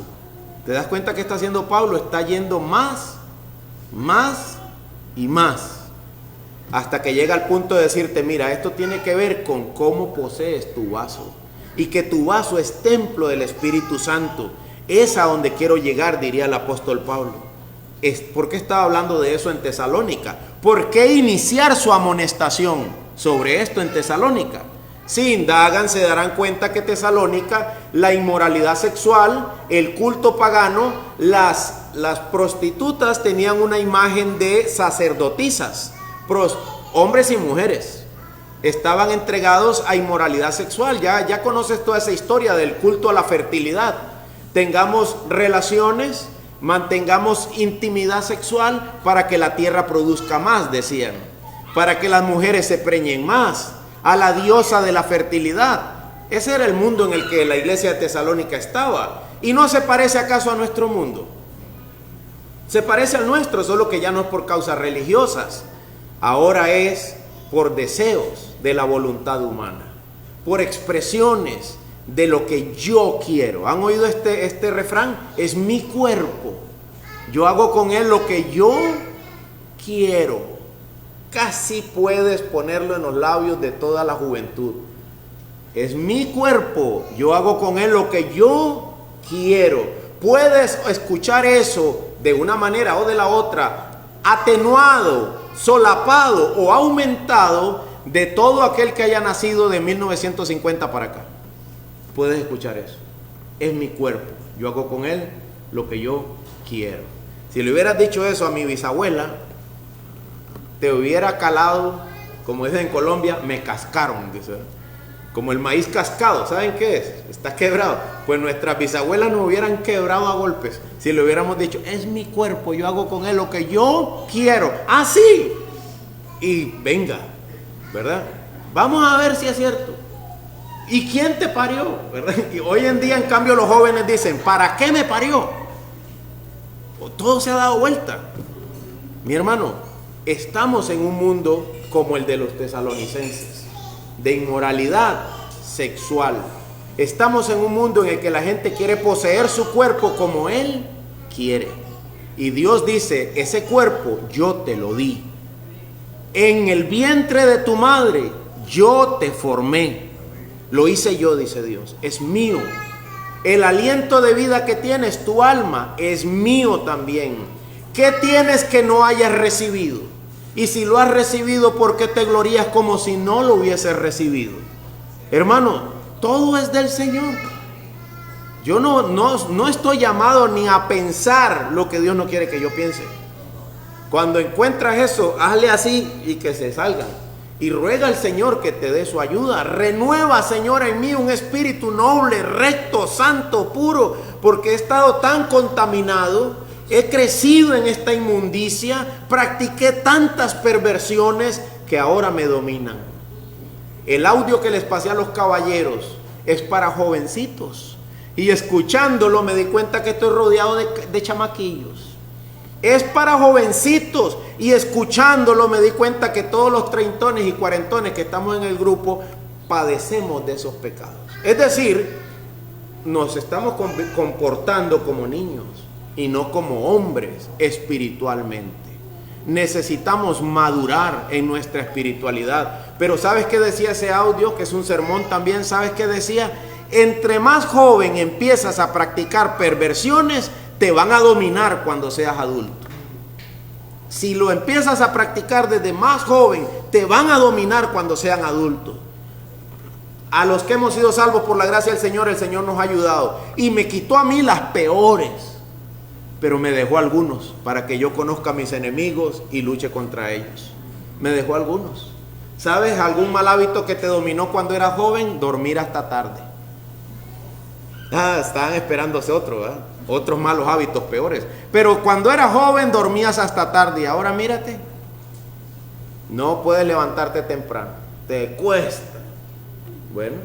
¿Te das cuenta que está haciendo Pablo? Está yendo más y más, hasta que llega al punto de decirte: mira, esto tiene que ver con cómo posees tu vaso, y que tu vaso es templo del Espíritu Santo. Es a donde quiero llegar, diría el apóstol Pablo. ¿Por qué estaba hablando de eso en Tesalónica? ¿Por qué iniciar su amonestación sobre esto en Tesalónica? Si indagan, se darán cuenta que Tesalónica, la inmoralidad sexual, el culto pagano, las prostitutas tenían una imagen de sacerdotisas, hombres y mujeres. Estaban entregados a inmoralidad sexual. Ya conoces toda esa historia del culto a la fertilidad. Tengamos relaciones, mantengamos intimidad sexual para que la tierra produzca más, decían, para que las mujeres se preñen más, a la diosa de la fertilidad. Ese era el mundo en el que la iglesia de Tesalónica estaba. ¿Y no se parece acaso a nuestro mundo? Se parece al nuestro, solo que ya no es por causas religiosas. Ahora es por deseos de la voluntad humana, por expresiones de lo que yo quiero. ¿Han oído este refrán? Es mi cuerpo, yo hago con él lo que yo quiero. Casi puedes ponerlo en los labios de toda la juventud. Es mi cuerpo, yo hago con él lo que yo quiero. Puedes escuchar eso de una manera o de la otra, atenuado, solapado o aumentado de todo aquel que haya nacido de 1950 para acá. Puedes escuchar eso. Es mi cuerpo, yo hago con él lo que yo quiero. Si le hubieras dicho eso a mi bisabuela, te hubiera calado, como dicen en Colombia, me cascaron, dice. Como el maíz cascado, ¿saben qué es? Está quebrado. Pues nuestras bisabuelas nos hubieran quebrado a golpes si le hubiéramos dicho: es mi cuerpo, yo hago con él lo que yo quiero. ¡Ah, sí! Y venga, ¿verdad? Vamos a ver si es cierto. ¿Y quién te parió? ¿Verdad? Y hoy en día, en cambio, los jóvenes dicen, ¿para qué me parió? Todo se ha dado vuelta. Mi hermano, estamos en un mundo como el de los tesalonicenses, de inmoralidad sexual. Estamos en un mundo en el que la gente quiere poseer su cuerpo como él quiere. Y Dios dice, ese cuerpo yo te lo di. En el vientre de tu madre yo te formé. Lo hice yo, dice Dios, es mío. El aliento de vida que tienes, tu alma, es mío también. ¿Qué tienes que no hayas recibido? Y si lo has recibido, ¿por qué te glorías como si no lo hubieses recibido? Hermano, todo es del Señor. Yo no estoy llamado ni a pensar lo que Dios no quiere que yo piense. Cuando encuentras eso, hazle así y que se salgan. Y ruega al Señor que te dé su ayuda. Renueva, Señor, en mí un espíritu noble, recto, santo, puro, porque he estado tan contaminado, he crecido en esta inmundicia, practiqué tantas perversiones que ahora me dominan. El audio que les pasé a los caballeros es para jovencitos. Y escuchándolo me di cuenta que estoy rodeado de chamaquillos. Es para jovencitos. Y escuchándolo me di cuenta que todos los treintones y cuarentones que estamos en el grupo padecemos de esos pecados. Es decir, nos estamos comportando como niños y no como hombres espiritualmente. Necesitamos madurar en nuestra espiritualidad. Pero ¿sabes qué decía ese audio? Que es un sermón también. ¿Sabes qué decía? Entre más joven empiezas a practicar perversiones, te van a dominar cuando seas adulto. Si lo empiezas a practicar desde más joven, te van a dominar cuando sean adultos. A los que hemos sido salvos por la gracia del Señor, el Señor nos ha ayudado. Y me quitó a mí las peores, pero me dejó algunos para que yo conozca a mis enemigos y luche contra ellos. Me dejó algunos. ¿Sabes algún mal hábito que te dominó cuando eras joven? Dormir hasta tarde. Estaban esperándose otro, ¿verdad? Otros malos hábitos peores. Pero cuando eras joven dormías hasta tarde y ahora mírate. No puedes levantarte temprano. Te cuesta. Bueno,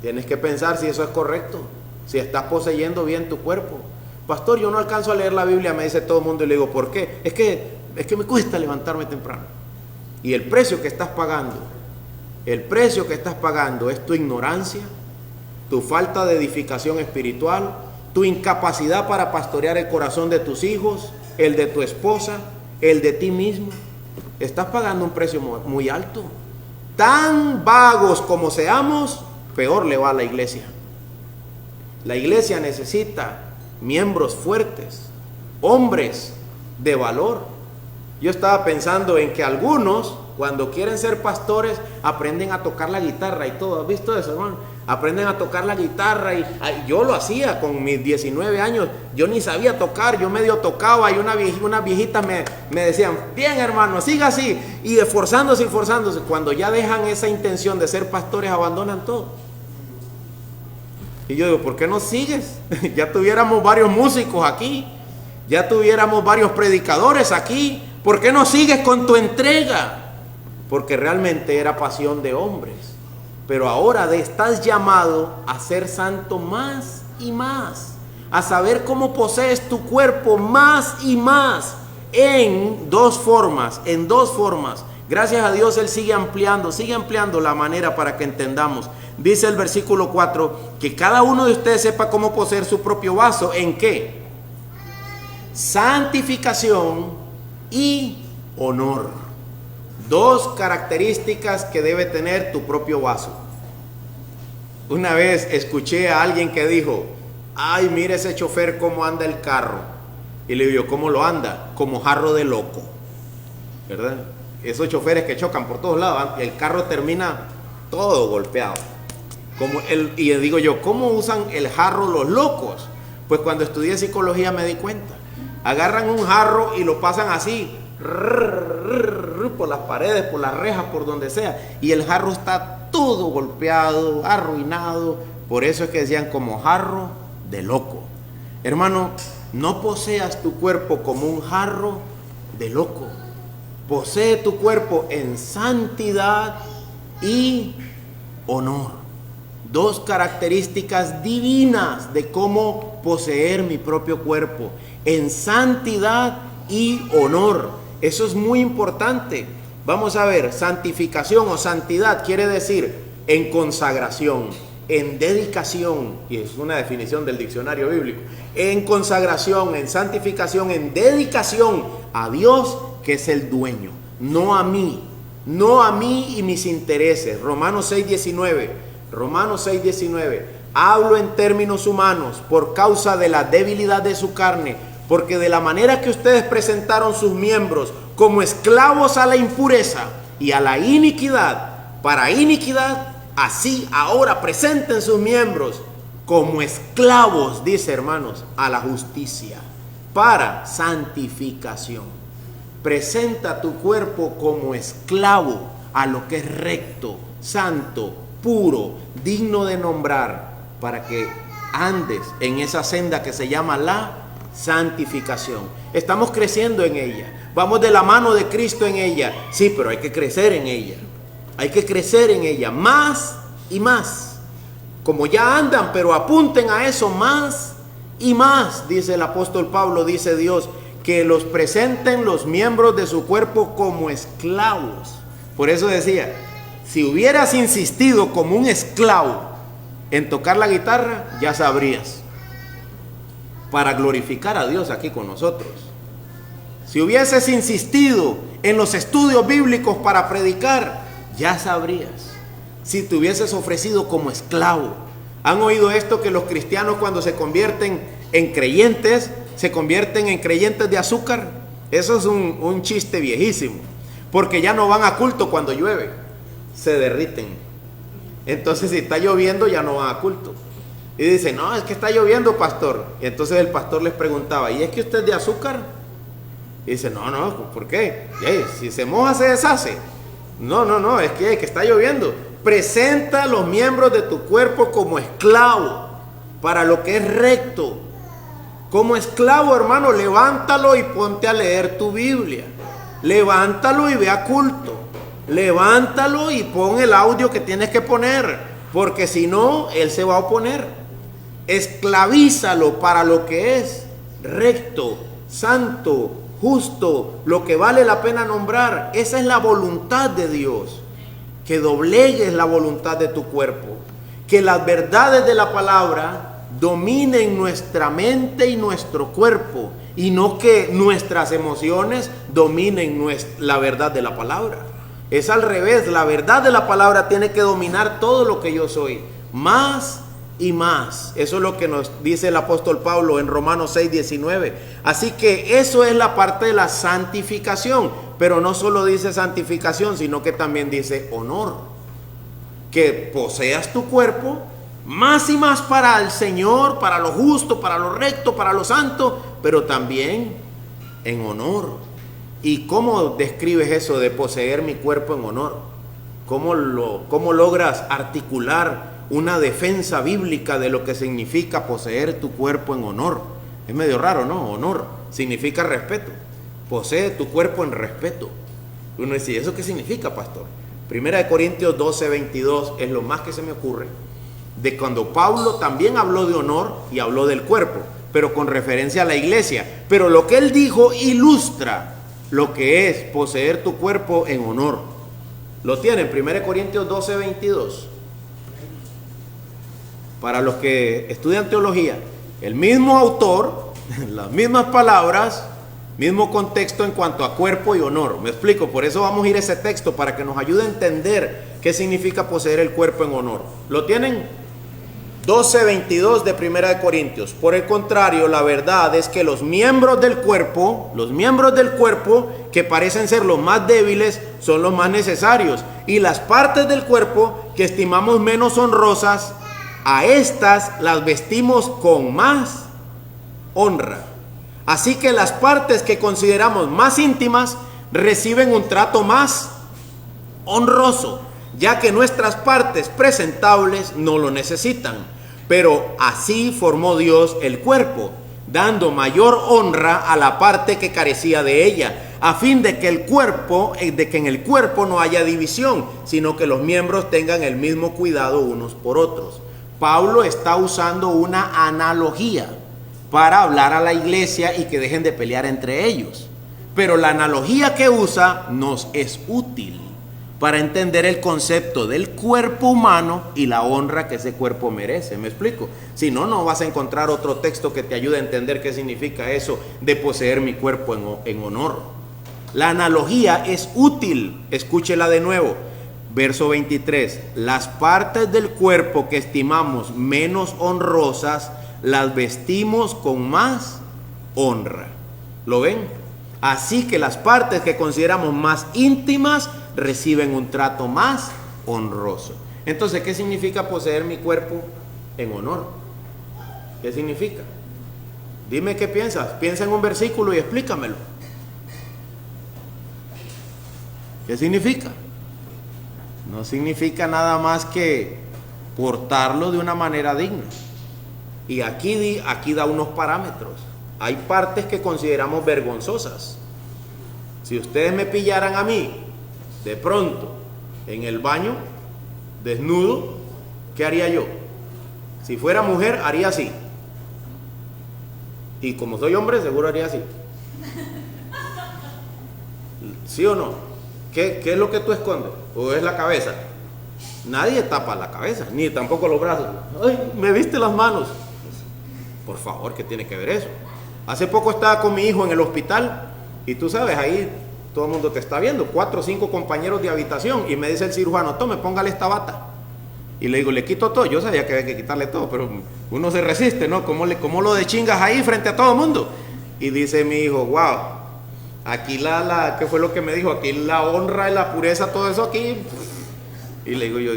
tienes que pensar si eso es correcto. Si estás poseyendo bien tu cuerpo. Pastor, yo no alcanzo a leer la Biblia, me dice todo el mundo, y le digo, ¿por qué? Es que me cuesta levantarme temprano. Y el precio que estás pagando, es tu ignorancia, tu falta de edificación espiritual, tu incapacidad para pastorear el corazón de tus hijos, el de tu esposa, el de ti mismo. Estás pagando un precio muy alto. Tan vagos como seamos, peor le va a la iglesia. La iglesia necesita miembros fuertes, hombres de valor. Yo estaba pensando en que algunos, cuando quieren ser pastores, aprenden a tocar la guitarra y todo. ¿Has visto eso, hermano? Aprenden a tocar la guitarra y yo lo hacía con mis 19 años. Yo ni sabía tocar, yo medio tocaba y unas viejitas me decían, bien hermano, siga así. Y esforzándose. Cuando ya dejan esa intención de ser pastores, abandonan todo. Y yo digo, ¿por qué no sigues? Ya tuviéramos varios músicos aquí, ya tuviéramos varios predicadores aquí. ¿Por qué no sigues con tu entrega? Porque realmente era pasión de hombres. Pero ahora estás llamado a ser santo más y más, a saber cómo posees tu cuerpo más y más, en dos formas. Gracias a Dios Él sigue ampliando la manera para que entendamos. Dice el versículo 4, que cada uno de ustedes sepa cómo poseer su propio vaso. ¿En qué? Santificación y honor. Dos características que debe tener tu propio vaso. Una vez escuché a alguien que dijo, ay, mire ese chofer cómo anda el carro. Y le digo, ¿cómo lo anda? Como jarro de loco, ¿verdad? Esos choferes que chocan por todos lados, el carro termina todo golpeado. Y digo yo, ¿cómo usan el jarro los locos? Pues cuando estudié psicología me di cuenta. Agarran un jarro y lo pasan así, por las paredes, por las rejas, por donde sea, y el jarro está todo golpeado, arruinado. Por eso es que decían como jarro de loco. Hermano, no poseas tu cuerpo como un jarro de loco. Posee tu cuerpo en santidad y honor. Dos características divinas de cómo poseer mi propio cuerpo, en santidad y honor. Eso es muy importante. Vamos a ver, santificación o santidad quiere decir en consagración, en dedicación, y es una definición del diccionario bíblico, en consagración, en santificación, en dedicación a Dios, que es el dueño, no a mí y mis intereses. Romanos 6:19, hablo en términos humanos por causa de la debilidad de su carne, porque de la manera que ustedes presentaron sus miembros como esclavos a la impureza y a la iniquidad, para iniquidad, así ahora presenten sus miembros como esclavos, dice hermanos, a la justicia, para santificación. Presenta tu cuerpo como esclavo a lo que es recto, santo, puro, digno de nombrar, para que andes en esa senda que se llama la santificación. Estamos creciendo en ella, vamos de la mano de Cristo en ella, sí, pero hay que crecer en ella. Hay que crecer en ella más y más. Como ya andan, pero apunten a eso más y más, dice el apóstol Pablo, dice Dios, que los presenten los miembros de su cuerpo como esclavos. Por eso decía, si hubieras insistido como un esclavo en tocar la guitarra, ya sabrías, para glorificar a Dios aquí con nosotros. Si hubieses insistido en los estudios bíblicos para predicar, ya sabrías. Si te hubieses ofrecido como esclavo. ¿Han oído esto que los cristianos cuando se convierten en creyentes, se convierten en creyentes de azúcar? Eso es un chiste viejísimo, porque ya no van a culto cuando llueve, se derriten. Entonces si está lloviendo ya no van a culto. Y dicen, no, es que está lloviendo, pastor. Y entonces el pastor les preguntaba, ¿y es que usted es de azúcar? Y dice, no, ¿por qué? Si se moja se deshace. No, es que está lloviendo. Presenta los miembros de tu cuerpo como esclavo para lo que es recto. Como esclavo, hermano, levántalo y ponte a leer tu Biblia. Levántalo y ve a culto. Levántalo y pon el audio que tienes que poner, porque si no, él se va a oponer. Esclavízalo para lo que es recto, santo, justo, lo que vale la pena nombrar. Esa es la voluntad de Dios, que doblegues la voluntad de tu cuerpo, que las verdades de la palabra dominen nuestra mente y nuestro cuerpo, y no que nuestras emociones dominen la verdad de la palabra. Es al revés, la verdad de la palabra tiene que dominar todo lo que yo soy, más y más. Eso es lo que nos dice el apóstol Pablo en Romanos 6:19. Así que eso es la parte de la santificación, pero no solo dice santificación, sino que también dice honor. Que poseas tu cuerpo más y más para el Señor, para lo justo, para lo recto, para lo santo, pero también en honor. ¿Y cómo describes eso de poseer mi cuerpo en honor? ¿Cómo logras articular una defensa bíblica de lo que significa poseer tu cuerpo en honor? Es medio raro, ¿no? Honor significa respeto. Posee tu cuerpo en respeto. Uno dice, ¿eso qué significa, pastor? 1 Corintios 12:22 es lo más que se me ocurre, de cuando Pablo también habló de honor y habló del cuerpo, pero con referencia a la iglesia. Pero lo que él dijo ilustra lo que es poseer tu cuerpo en honor. Lo tienen, 1 Corintios 12:22. Para los que estudian teología, el mismo autor, las mismas palabras, mismo contexto en cuanto a cuerpo y honor. Me explico, por eso vamos a ir a ese texto, para que nos ayude a entender qué significa poseer el cuerpo en honor. ¿Lo tienen? 12:22 de 1 Corintios. Por el contrario, la verdad es que los miembros del cuerpo que parecen ser los más débiles son los más necesarios, y las partes del cuerpo que estimamos menos honrosas, a estas las vestimos con más honra. Así que las partes que consideramos más íntimas reciben un trato más honroso, ya que nuestras partes presentables no lo necesitan. Pero así formó Dios el cuerpo, dando mayor honra a la parte que carecía de ella, a fin de que en el cuerpo no haya división, sino que los miembros tengan el mismo cuidado unos por otros. Pablo está usando una analogía para hablar a la iglesia y que dejen de pelear entre ellos. Pero la analogía que usa nos es útil para entender el concepto del cuerpo humano y la honra que ese cuerpo merece. ¿Me explico? Si no, no vas a encontrar otro texto que te ayude a entender qué significa eso de poseer mi cuerpo en honor. La analogía es útil. Escúchela de nuevo. Verso 23. Las partes del cuerpo que estimamos menos honrosas, las vestimos con más honra. ¿Lo ven? Así que las partes que consideramos más íntimas reciben un trato más honroso. Entonces, ¿qué significa poseer mi cuerpo en honor? ¿Qué significa? Dime qué piensas. Piensa en un versículo y explícamelo. ¿Qué significa? No significa nada más que portarlo de una manera digna. Y aquí da unos parámetros. Hay partes que consideramos vergonzosas. Si ustedes me pillaran a mí de pronto en el baño desnudo, ¿qué haría yo? Si fuera mujer, haría así. Y como soy hombre, seguro haría así. ¿Sí o no? ¿Qué es lo que tú escondes? ¿O es la cabeza? Nadie tapa la cabeza, ni tampoco los brazos. ¡Ay, me viste las manos! Por favor, ¿qué tiene que ver eso? Hace poco estaba con mi hijo en el hospital y tú sabes, ahí todo el mundo te está viendo, 4 o 5 compañeros de habitación, y me dice el cirujano, tome, póngale esta bata. Y le digo, le quito todo. Yo sabía que había que quitarle todo, pero uno se resiste, ¿no? ¿Cómo lo de chingas ahí frente a todo el mundo? Y dice mi hijo, wow, aquí ¿qué fue lo que me dijo? Aquí la honra y la pureza, todo eso aquí. Y le digo yo,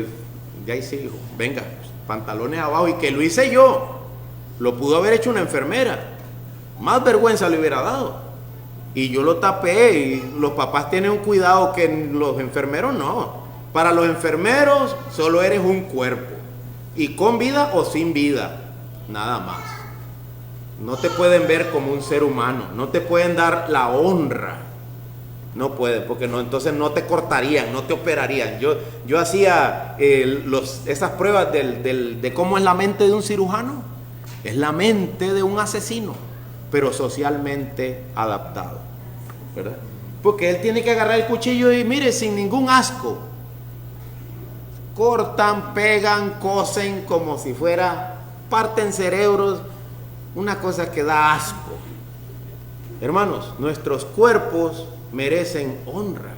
ya hice, hijo, venga, pantalones abajo. Y que lo hice yo. Lo pudo haber hecho una enfermera. Más vergüenza le hubiera dado. Y yo lo tapé, y los papás tienen un cuidado que los enfermeros no. Para los enfermeros solo eres un cuerpo, y con vida o sin vida, nada más. No te pueden ver como un ser humano, no te pueden dar la honra. No pueden, porque no, entonces no te cortarían, no te operarían. Yo hacía esas pruebas de cómo es la mente de un cirujano. Es la mente de un asesino, pero socialmente adaptado, ¿verdad? Porque él tiene que agarrar el cuchillo y mire, sin ningún asco, cortan, pegan, cosen como si fuera, parten cerebros, una cosa que da asco. Hermanos, nuestros cuerpos merecen honra.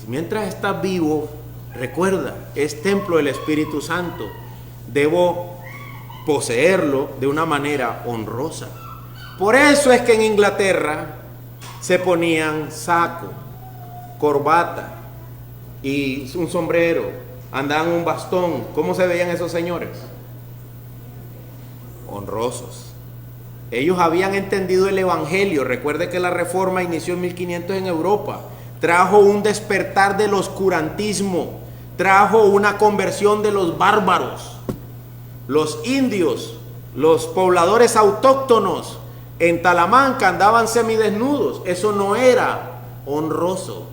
Mientras estás vivo, recuerda, es templo del Espíritu Santo. Debo poseerlo de una manera honrosa. Por eso es que en Inglaterra se ponían saco, corbata y un sombrero, andaban un bastón. ¿Cómo se veían esos señores? Honrosos. Ellos habían entendido el evangelio. Recuerde que la reforma inició en 1500 en Europa. Trajo un despertar del oscurantismo, trajo una conversión de los bárbaros. Los indios, los pobladores autóctonos en Talamanca andaban semidesnudos. Eso no era honroso.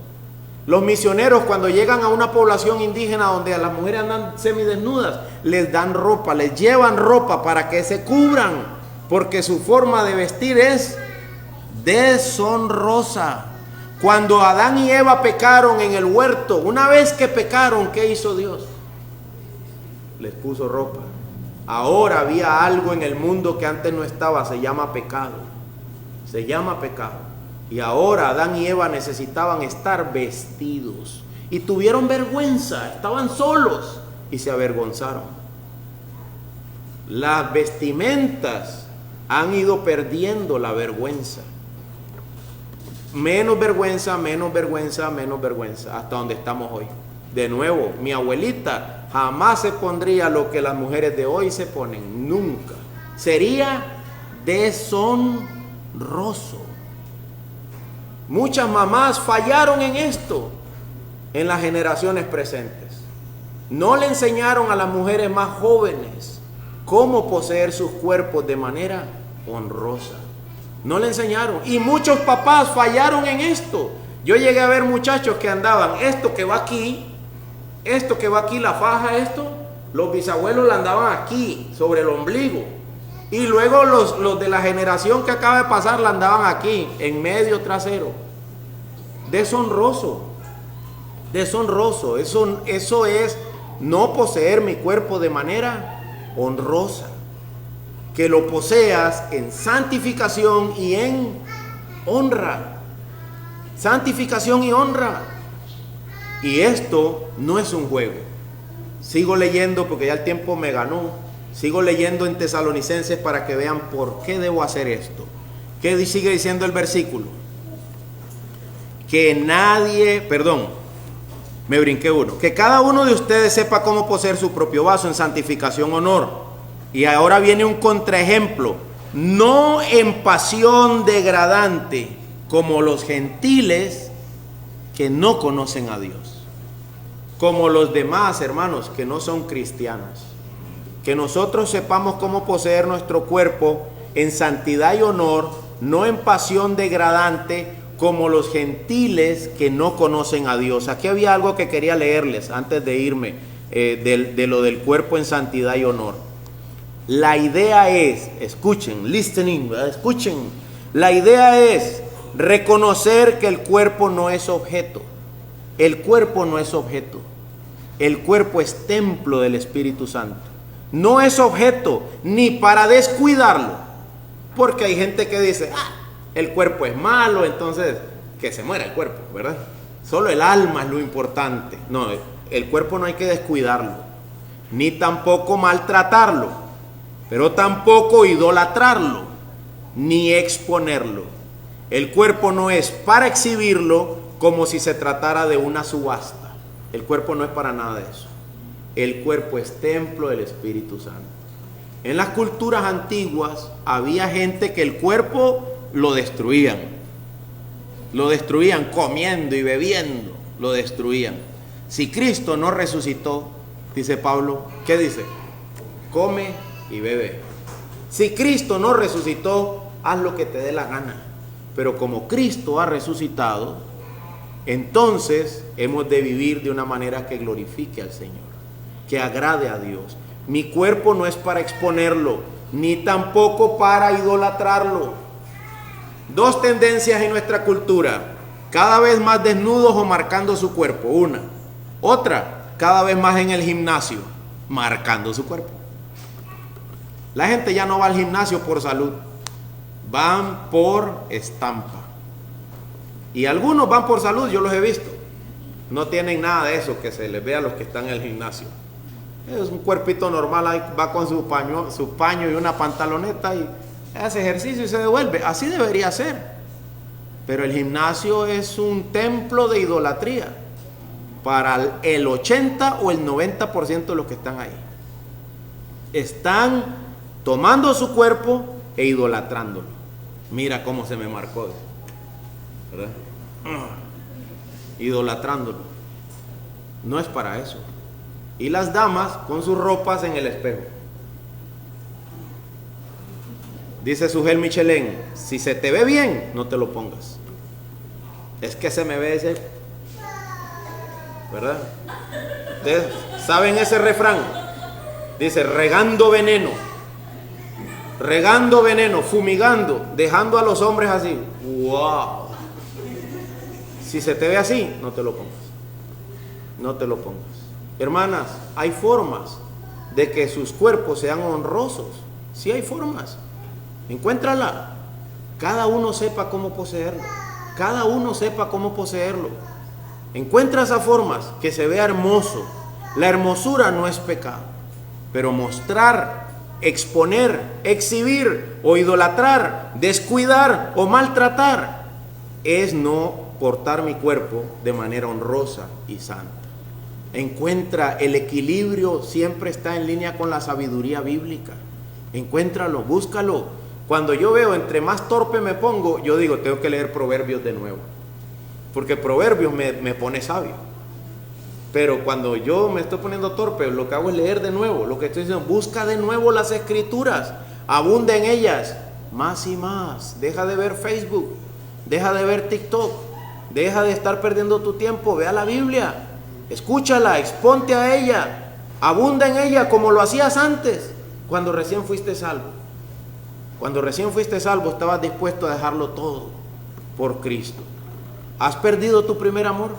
Los misioneros, cuando llegan a una población indígena donde a las mujeres andan semidesnudas, les dan ropa, les llevan ropa para que se cubran, porque su forma de vestir es deshonrosa. Cuando Adán y Eva pecaron en el huerto, una vez que pecaron, ¿qué hizo Dios? Les puso ropa. Ahora había algo en el mundo que antes no estaba, se llama pecado. Se llama pecado. Y ahora Adán y Eva necesitaban estar vestidos. Y tuvieron vergüenza, estaban solos y se avergonzaron. Las vestimentas han ido perdiendo la vergüenza. Menos vergüenza, menos vergüenza, menos vergüenza, hasta donde estamos hoy. De nuevo, mi abuelita jamás se pondría lo que las mujeres de hoy se ponen, nunca. Sería deshonroso. Muchas mamás fallaron en esto en las generaciones presentes. No le enseñaron a las mujeres más jóvenes cómo poseer sus cuerpos de manera honrosa. No le enseñaron. Y muchos papás fallaron en esto. Yo llegué a ver muchachos que andaban, esto que va aquí, la faja, esto, los bisabuelos la andaban aquí, sobre el ombligo. Y luego los de la generación que acaba de pasar la andaban aquí, en medio trasero. Deshonroso. Deshonroso. Eso es no poseer mi cuerpo de manera honrosa. Que lo poseas en santificación y en honra. Santificación y honra. Y esto no es un juego. Sigo leyendo porque ya el tiempo me ganó. Sigo leyendo en Tesalonicenses para que vean por qué debo hacer esto. ¿Qué sigue diciendo el versículo? Que nadie, me brinqué uno. Que cada uno de ustedes sepa cómo poseer su propio vaso en santificación, honor. Y ahora viene un contraejemplo. No en pasión degradante, como los gentiles que no conocen a Dios. Como los demás hermanos que no son cristianos. Que nosotros sepamos cómo poseer nuestro cuerpo en santidad y honor, no en pasión degradante, como los gentiles que no conocen a Dios. Aquí había algo que quería leerles antes de irme, de lo del cuerpo en santidad y honor. La idea es, escuchen, escuchen, la idea es reconocer que el cuerpo no es objeto. El cuerpo no es objeto. El cuerpo es templo del Espíritu Santo. No es objeto ni para descuidarlo. Porque hay gente que dice, el cuerpo es malo, entonces que se muera el cuerpo, ¿verdad? Solo el alma es lo importante. No, el cuerpo no hay que descuidarlo, ni tampoco maltratarlo. Pero tampoco idolatrarlo, ni exponerlo. El cuerpo no es para exhibirlo como si se tratara de una subasta. El cuerpo no es para nada de eso. El cuerpo es templo del Espíritu Santo. En las culturas antiguas había gente que el cuerpo lo destruían. Lo destruían comiendo y bebiendo. Lo destruían. Si Cristo no resucitó, dice Pablo, ¿qué dice? Come y bebe. Si Cristo no resucitó, haz lo que te dé la gana. Pero como Cristo ha resucitado, entonces hemos de vivir de una manera que glorifique al Señor, que agrade a Dios. Mi cuerpo no es para exponerlo, ni tampoco para idolatrarlo. Dos tendencias en nuestra cultura: cada vez más desnudos o marcando su cuerpo, una. Otra, cada vez más en el gimnasio, marcando su cuerpo. La gente ya no va al gimnasio por salud, van por estampa. Y algunos van por salud, yo los he visto. No tienen nada de eso que se les vea a los que están en el gimnasio. Es un cuerpito normal, ahí va con su paño y una pantaloneta y hace ejercicio y se devuelve. Así debería ser. Pero el gimnasio es un templo de idolatría para el 80 o el 90% de los que están ahí. Están tomando su cuerpo e idolatrándolo. Mira cómo se me marcó, ¿verdad? Idolatrándolo. No es para eso. Y las damas con sus ropas en el espejo. Dice Sujel Michelén, si se te ve bien, no te lo pongas. Es que se me ve ese, ¿verdad? Ustedes saben ese refrán. Dice, regando veneno, fumigando, dejando a los hombres así. ¡Wow! Si se te ve así, no te lo pongas. No te lo pongas. Hermanas, hay formas de que sus cuerpos sean honrosos. Sí hay formas. Encuéntrala. Cada uno sepa cómo poseerlo. Cada uno sepa cómo poseerlo. Encuentra esas formas, que se vea hermoso. La hermosura no es pecado. Pero mostrar, exponer, exhibir o idolatrar, descuidar o maltratar es no portar mi cuerpo de manera honrosa y santa. Encuentra el equilibrio, siempre está en línea con la sabiduría bíblica. Encuéntralo, búscalo. Cuando yo veo entre más torpe me pongo, yo digo, tengo que leer Proverbios de nuevo. Porque Proverbios me pone sabio. Pero cuando yo me estoy poniendo torpe, lo que hago es leer de nuevo. Lo que estoy diciendo, busca de nuevo las escrituras. Abunda en ellas. más y más. Deja de ver Facebook, deja de ver TikTok, deja de estar perdiendo tu tiempo. Ve a la Biblia, escúchala, exponte a ella, abunda en ella como lo hacías antes, cuando recién fuiste salvo. Cuando recién fuiste salvo, estabas dispuesto a dejarlo todo por Cristo. ¿Has perdido tu primer amor?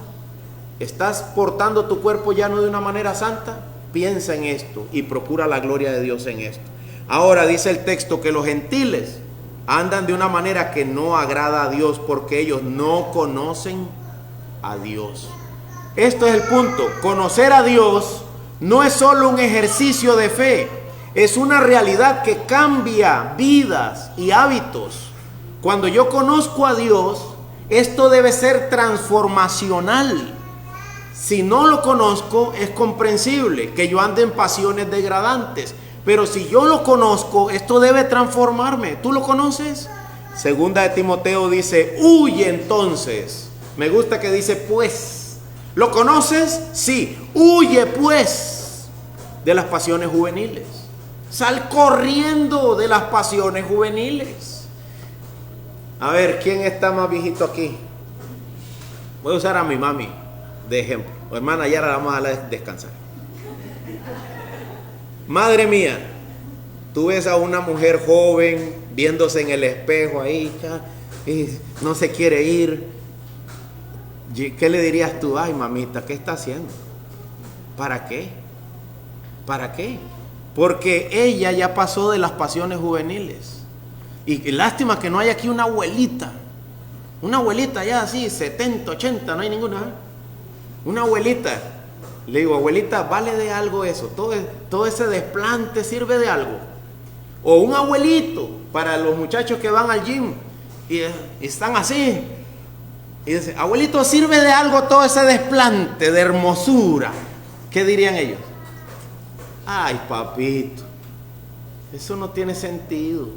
¿Estás portando tu cuerpo ya no de una manera santa? Piensa en esto y procura la gloria de Dios en esto. Ahora dice el texto que los gentiles andan de una manera que no agrada a Dios, porque ellos no conocen a Dios. Esto es el punto. Conocer a Dios no es solo un ejercicio de fe, es una realidad que cambia vidas y hábitos. Cuando yo conozco a Dios, esto debe ser transformacional. Si no lo conozco, es comprensible que yo ande en pasiones degradantes. Pero si yo lo conozco, esto debe transformarme. ¿Tú lo conoces? Segunda de Timoteo dice, huye entonces. Me gusta que dice pues. ¿Lo conoces? Sí. Huye pues de las pasiones juveniles. Sal corriendo de las pasiones juveniles. A ver, ¿quién está más viejito aquí? Voy a usar a mi mami de ejemplo. O hermana Yara, la vamos a dejar descansar. Madre mía, tú ves a una mujer joven viéndose en el espejo ahí, y no se quiere ir. ¿Qué le dirías tú? Ay, mamita, ¿qué está haciendo? ¿Para qué? ¿Para qué? Porque ella ya pasó de las pasiones juveniles. Y lástima que no hay aquí una abuelita. Una abuelita ya así, 70, 80, no hay ninguna. Una abuelita. Le digo, abuelita, ¿vale de algo eso? Todo ese desplante sirve de algo. O un abuelito para los muchachos que van al gym y están así. Y dice, abuelito, ¿sirve de algo todo ese desplante de hermosura? ¿Qué dirían ellos? Ay, papito, eso no tiene sentido.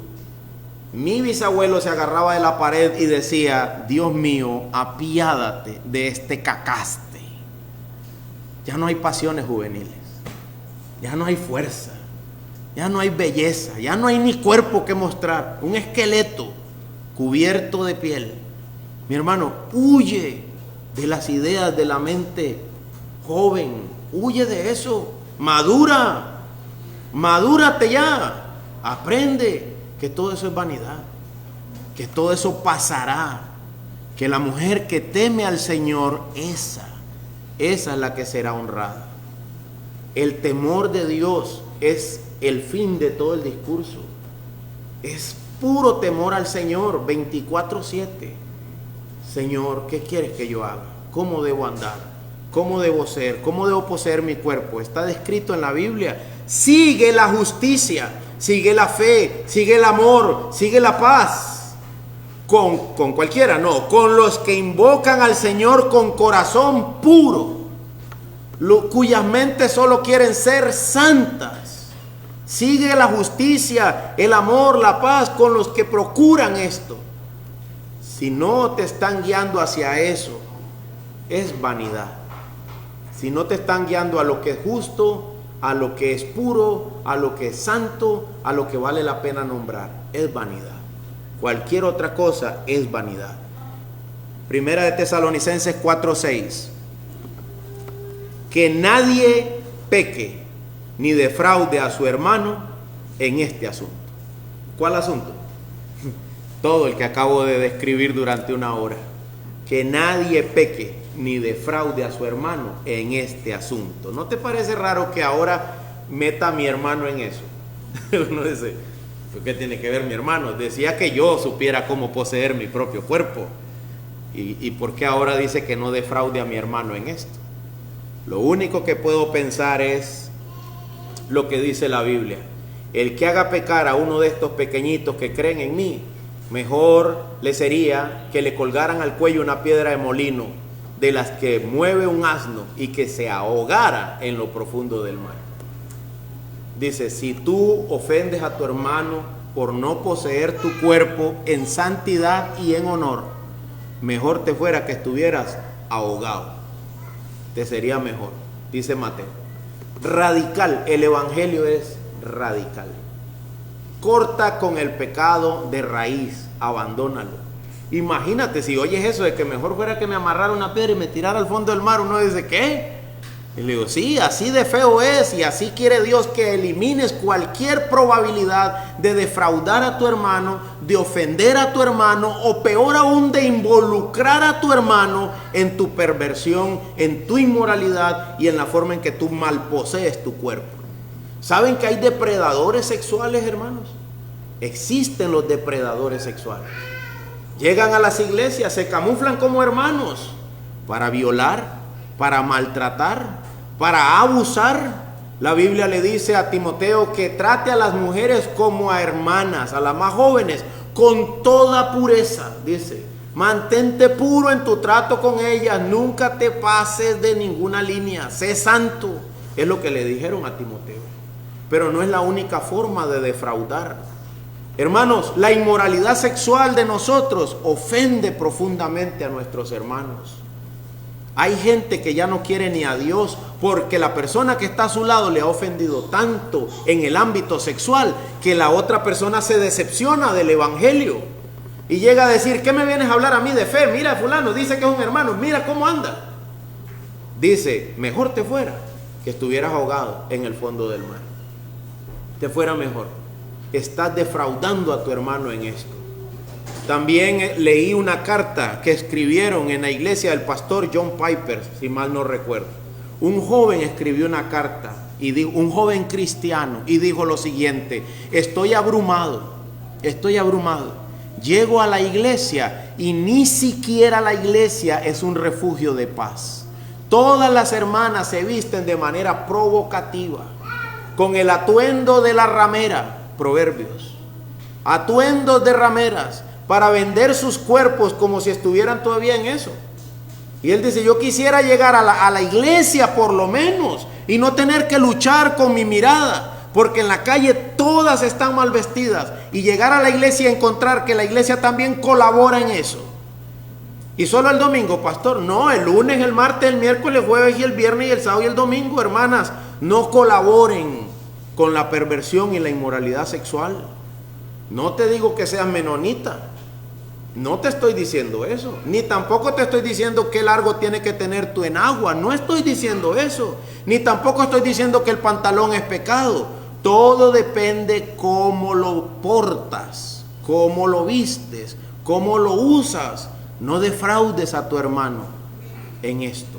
Mi bisabuelo se agarraba de la pared y decía, Dios mío, apiádate de este cacaste. Ya no hay pasiones juveniles, ya no hay fuerza, ya no hay belleza, ya no hay ni cuerpo que mostrar, un esqueleto cubierto de piel. Mi hermano, huye de las ideas de la mente joven, huye de eso, madúrate ya, aprende que todo eso es vanidad, que todo eso pasará, que la mujer que teme al Señor, esa es la que será honrada. El temor de Dios es el fin de todo el discurso. Es puro temor al Señor, 24/7. Señor, ¿qué quieres que yo haga? ¿Cómo debo andar? ¿Cómo debo ser? ¿Cómo debo poseer mi cuerpo? Está descrito en la Biblia. Sigue la justicia, sigue la fe, sigue el amor, sigue la paz. Con cualquiera, no, con los que invocan al Señor con corazón puro, cuyas mentes solo quieren ser santas. Sigue la justicia, el amor, la paz con los que procuran esto. Si no te están guiando hacia eso, es vanidad. Si no te están guiando a lo que es justo, a lo que es puro, a lo que es santo, a lo que vale la pena nombrar, es vanidad. Cualquier otra cosa es vanidad. Primera de Tesalonicenses 4:6. Que nadie peque ni defraude a su hermano en este asunto. ¿Cuál asunto? Todo el que acabo de describir durante una hora. Que nadie peque ni defraude a su hermano en este asunto. ¿No te parece raro que ahora meta a mi hermano en eso? Uno dice, ¿qué tiene que ver mi hermano? Decía que yo supiera cómo poseer mi propio cuerpo. ¿Y por qué ahora dice que no defraude a mi hermano en esto? Lo único que puedo pensar es lo que dice la Biblia. El que haga pecar a uno de estos pequeñitos que creen en mí, mejor le sería que le colgaran al cuello una piedra de molino, de las que mueve un asno, y que se ahogara en lo profundo del mar. Dice, si tú ofendes a tu hermano por no poseer tu cuerpo en santidad y en honor, mejor te fuera que estuvieras ahogado. Te sería mejor, dice Mateo. Radical, el evangelio es radical. Corta con el pecado de raíz, abandónalo. Imagínate si oyes eso de que mejor fuera que me amarrara una piedra y me tirara al fondo del mar. Uno dice, ¿qué? Y le digo, sí, así de feo es, y así quiere Dios que elimines cualquier probabilidad de defraudar a tu hermano, de ofender a tu hermano, o peor aún, de involucrar a tu hermano en tu perversión, en tu inmoralidad y en la forma en que tú malposees tu cuerpo. ¿Saben que hay depredadores sexuales, hermanos? Existen los depredadores sexuales. Llegan a las iglesias, se camuflan como hermanos para violar, para maltratar, para abusar. La Biblia le dice a Timoteo que trate a las mujeres como a hermanas, a las más jóvenes, con toda pureza. Dice, mantente puro en tu trato con ellas, nunca te pases de ninguna línea, sé santo. Es lo que le dijeron a Timoteo. Pero no es la única forma de defraudar. Hermanos, la inmoralidad sexual de nosotros ofende profundamente a nuestros hermanos. Hay gente que ya no quiere ni a Dios porque la persona que está a su lado le ha ofendido tanto en el ámbito sexual que la otra persona se decepciona del evangelio y llega a decir, ¿qué me vienes a hablar a mí de fe? Mira, fulano dice que es un hermano, mira cómo anda. Dice, mejor te fuera que estuvieras ahogado en el fondo del mar. Te fuera mejor. Estás defraudando a tu hermano en esto. También leí una carta que escribieron en la iglesia del pastor John Piper, si mal no recuerdo. Un joven escribió una carta, y dijo, un joven cristiano, y dijo lo siguiente: estoy abrumado. Llego a la iglesia y ni siquiera la iglesia es un refugio de paz. Todas las hermanas se visten de manera provocativa, con el atuendo de la ramera, Proverbios, atuendos de rameras, para vender sus cuerpos como si estuvieran todavía en eso. Y él dice, yo quisiera llegar a la iglesia por lo menos y no tener que luchar con mi mirada, porque en la calle todas están mal vestidas, y llegar a la iglesia y encontrar que la iglesia también colabora en eso. Y solo el domingo, pastor, no, el lunes, el martes, el miércoles, el jueves y el viernes y el sábado y el domingo. Hermanas, no colaboren con la perversión y la inmoralidad sexual. No te digo que seas menonita, no te estoy diciendo eso, ni tampoco te estoy diciendo qué largo tiene que tener tu enagua, no estoy diciendo eso, ni tampoco estoy diciendo que el pantalón es pecado. Todo depende cómo lo portas, cómo lo vistes, cómo lo usas. No defraudes a tu hermano en esto.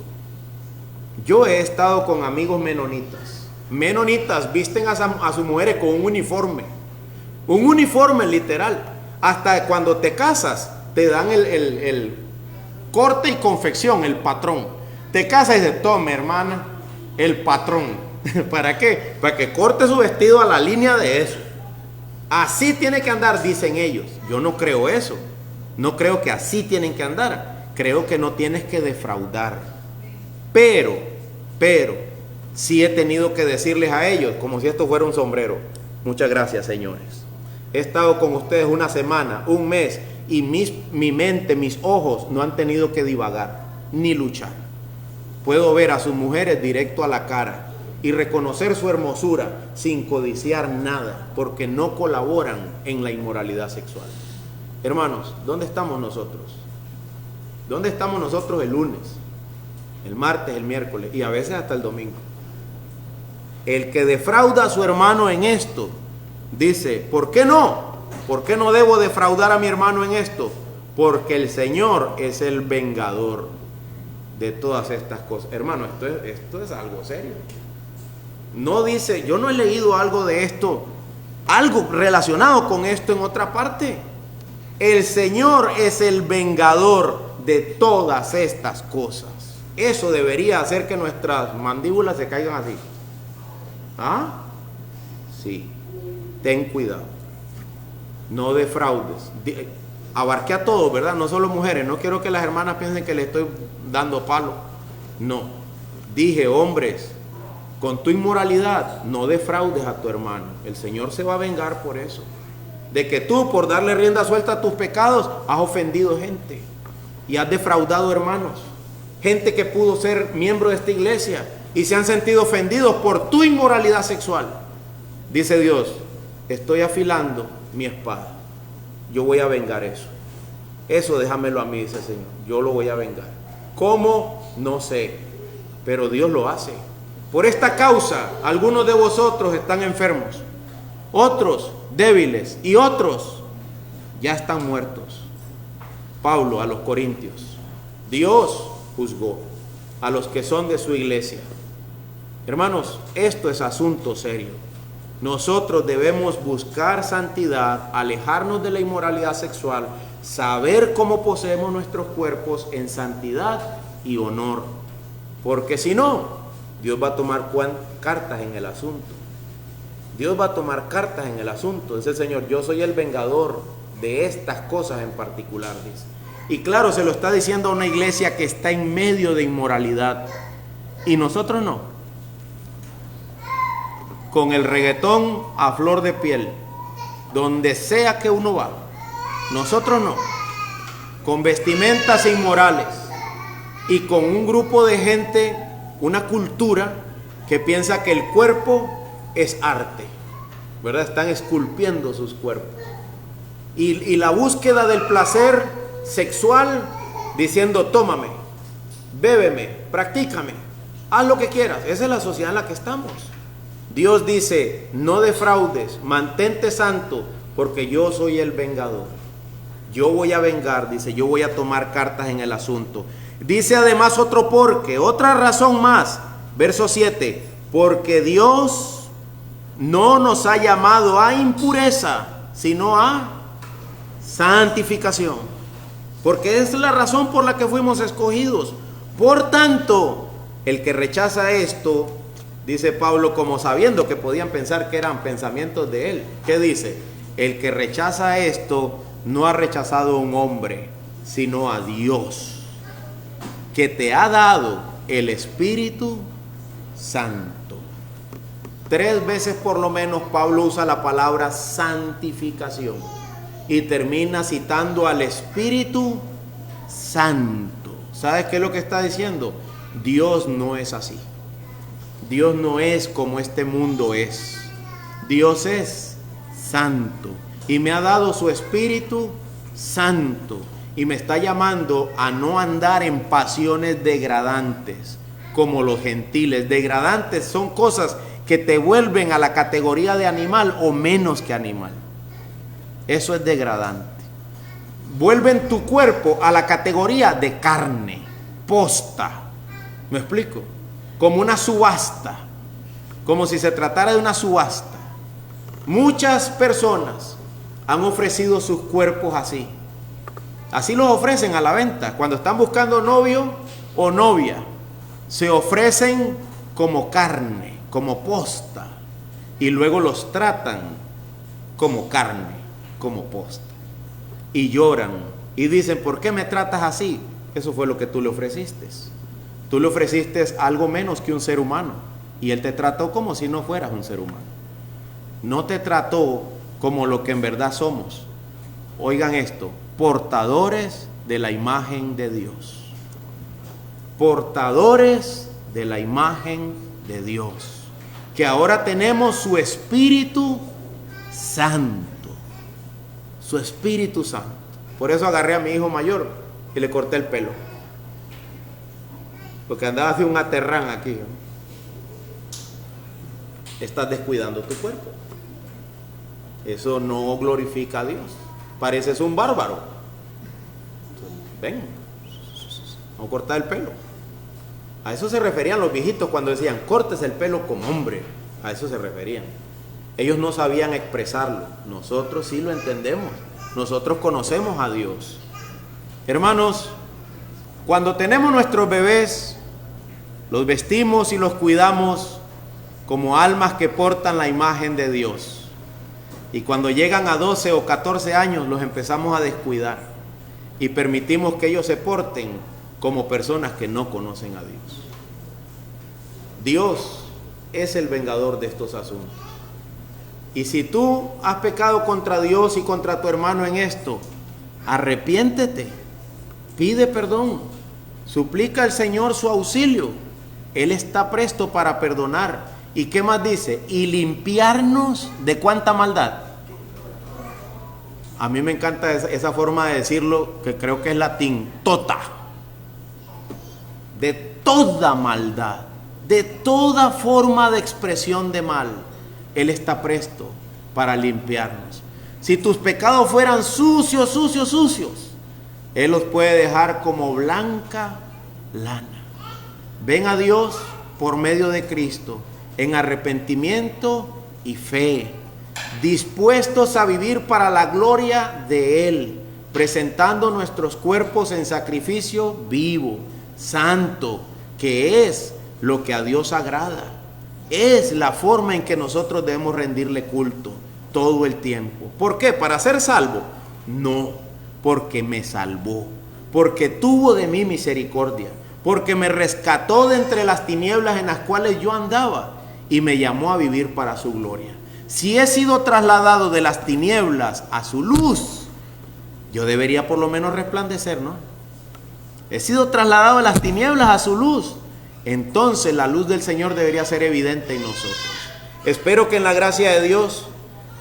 Yo he estado con amigos menonitas. Menonitas visten a sus mujeres con un uniforme literal. Hasta cuando te casas te dan el corte y confección, el patrón. Te casas y dices, tome hermana, el patrón. ¿Para qué? Para que corte su vestido a la línea de eso. Así tiene que andar, dicen ellos. Yo no creo eso. No creo que así tienen que andar. Creo que no tienes que defraudar. Pero, sí he tenido que decirles a ellos, como si esto fuera un sombrero: muchas gracias, señores. He estado con ustedes una semana, un mes, y mi mente, mis ojos no han tenido que divagar ni luchar. Puedo ver a sus mujeres directo a la cara y reconocer su hermosura sin codiciar nada, porque no colaboran en la inmoralidad sexual. Hermanos, ¿dónde estamos nosotros? ¿Dónde estamos nosotros el lunes, el martes, el miércoles y a veces hasta el domingo? El que defrauda a su hermano en esto dice, ¿por qué no? ¿Por qué no debo defraudar a mi hermano en esto? Porque el Señor es el vengador de todas estas cosas. Hermano, esto es algo serio. No dice, yo no he leído algo de esto, algo relacionado con esto en otra parte. El Señor es el vengador de todas estas cosas. Eso debería hacer que nuestras mandíbulas se caigan así. ¿Ah? Sí. Ten cuidado. No defraudes. Abarqué a todos, ¿verdad? No solo mujeres. No quiero que las hermanas piensen que le estoy dando palo. No. Dije, hombres, con tu inmoralidad no defraudes a tu hermano. El Señor se va a vengar por eso. De que tú, por darle rienda suelta a tus pecados, has ofendido gente y has defraudado hermanos. Gente que pudo ser miembro de esta iglesia y se han sentido ofendidos por tu inmoralidad sexual. Dice Dios, estoy afilando mi espada. Yo voy a vengar eso. Eso déjamelo a mí, dice el Señor. Yo lo voy a vengar. ¿Cómo? No sé. Pero Dios lo hace. Por esta causa, algunos de vosotros están enfermos, otros débiles y otros ya están muertos. Pablo a los Corintios. Dios juzgó a los que son de su iglesia. Hermanos, esto es asunto serio. Nosotros debemos buscar santidad, alejarnos de la inmoralidad sexual, saber cómo poseemos nuestros cuerpos en santidad y honor. Porque si no, Dios va a tomar cartas en el asunto. Dios va a tomar cartas en el asunto. Dice el Señor, yo soy el vengador de estas cosas en particular, dice. Y claro, se lo está diciendo a una iglesia que está en medio de inmoralidad. Y nosotros no. Con el reggaetón a flor de piel, donde sea que uno va. Nosotros no. Con vestimentas inmorales y con un grupo de gente, una cultura que piensa que el cuerpo es arte, ¿verdad? Están esculpiendo sus cuerpos. Y la búsqueda del placer sexual, diciendo, tómame, bébeme, practícame, haz lo que quieras. Esa es la sociedad en la que estamos. Dios dice, no defraudes, mantente santo, porque yo soy el vengador. Yo voy a vengar, dice, yo voy a tomar cartas en el asunto. Dice además otro porque, otra razón más, verso 7, porque Dios no nos ha llamado a impureza, sino a santificación. Porque es la razón por la que fuimos escogidos. Por tanto, el que rechaza esto, dice Pablo, como sabiendo que podían pensar que eran pensamientos de él. ¿Qué dice? El que rechaza esto no ha rechazado a un hombre, sino a Dios, que te ha dado el Espíritu Santo. 3 veces por lo menos Pablo usa la palabra santificación y termina citando al Espíritu Santo. ¿Sabes qué es lo que está diciendo? Dios no es así. Dios no es como este mundo es. Dios es santo y me ha dado su Espíritu Santo y me está llamando a no andar en pasiones degradantes como los gentiles. Degradantes son cosas que te vuelven a la categoría de animal o menos que animal. Eso es degradante. Vuelven tu cuerpo a la categoría de carne, posta. ¿Me explico? Como una subasta, como si se tratara de una subasta. Muchas personas han ofrecido sus cuerpos así. Así los ofrecen a la venta. Cuando están buscando novio o novia, se ofrecen como carne, como posta, y luego los tratan como carne, como posta, y lloran y dicen, ¿por qué me tratas así? Eso fue lo que tú le ofreciste. Tú le ofreciste algo menos que un ser humano y él te trató como si no fueras un ser humano. No te trató como lo que en verdad somos. Oigan esto, portadores de la imagen de Dios. Portadores de la imagen de Dios. Que ahora tenemos su Espíritu Santo. Su Espíritu Santo. Por eso agarré a mi hijo mayor y le corté el pelo. Porque andaba así un aterrán aquí. Estás descuidando tu cuerpo. Eso no glorifica a Dios. Pareces un bárbaro. Ven, vamos a cortar el pelo. A eso se referían los viejitos cuando decían, cortes el pelo como hombre. A eso se referían. Ellos no sabían expresarlo. Nosotros sí lo entendemos. Nosotros conocemos a Dios. Hermanos, cuando tenemos nuestros bebés, los vestimos y los cuidamos como almas que portan la imagen de Dios. Y cuando llegan a 12 o 14 años, los empezamos a descuidar y permitimos que ellos se porten como personas que no conocen a Dios. Dios es el vengador de estos asuntos. Y si tú has pecado contra Dios y contra tu hermano en esto, arrepiéntete, pide perdón, suplica al Señor su auxilio. Él está presto para perdonar ¿Y qué más dice? Y limpiarnos de cuánta maldad. A mí me encanta esa forma de decirlo, que creo que es latín, tota. De toda maldad, de toda forma de expresión de mal, Él está presto para limpiarnos. Si tus pecados fueran sucios, sucios, sucios, Él los puede dejar como blanca lana. Ven a Dios por medio de Cristo en arrepentimiento y fe, dispuestos a vivir para la gloria de Él, presentando nuestros cuerpos en sacrificio vivo, santo, que es lo que a Dios agrada. Es la forma en que nosotros debemos rendirle culto todo el tiempo. ¿Por qué? ¿Para ser salvo? No, porque me salvó, porque tuvo de mí misericordia, porque me rescató de entre las tinieblas en las cuales yo andaba y me llamó a vivir para su gloria. Si he sido trasladado de las tinieblas a su luz, yo debería por lo menos resplandecer, ¿no? He sido trasladado de las tinieblas a su luz. Entonces la luz del Señor debería ser evidente en nosotros. Espero que en la gracia de Dios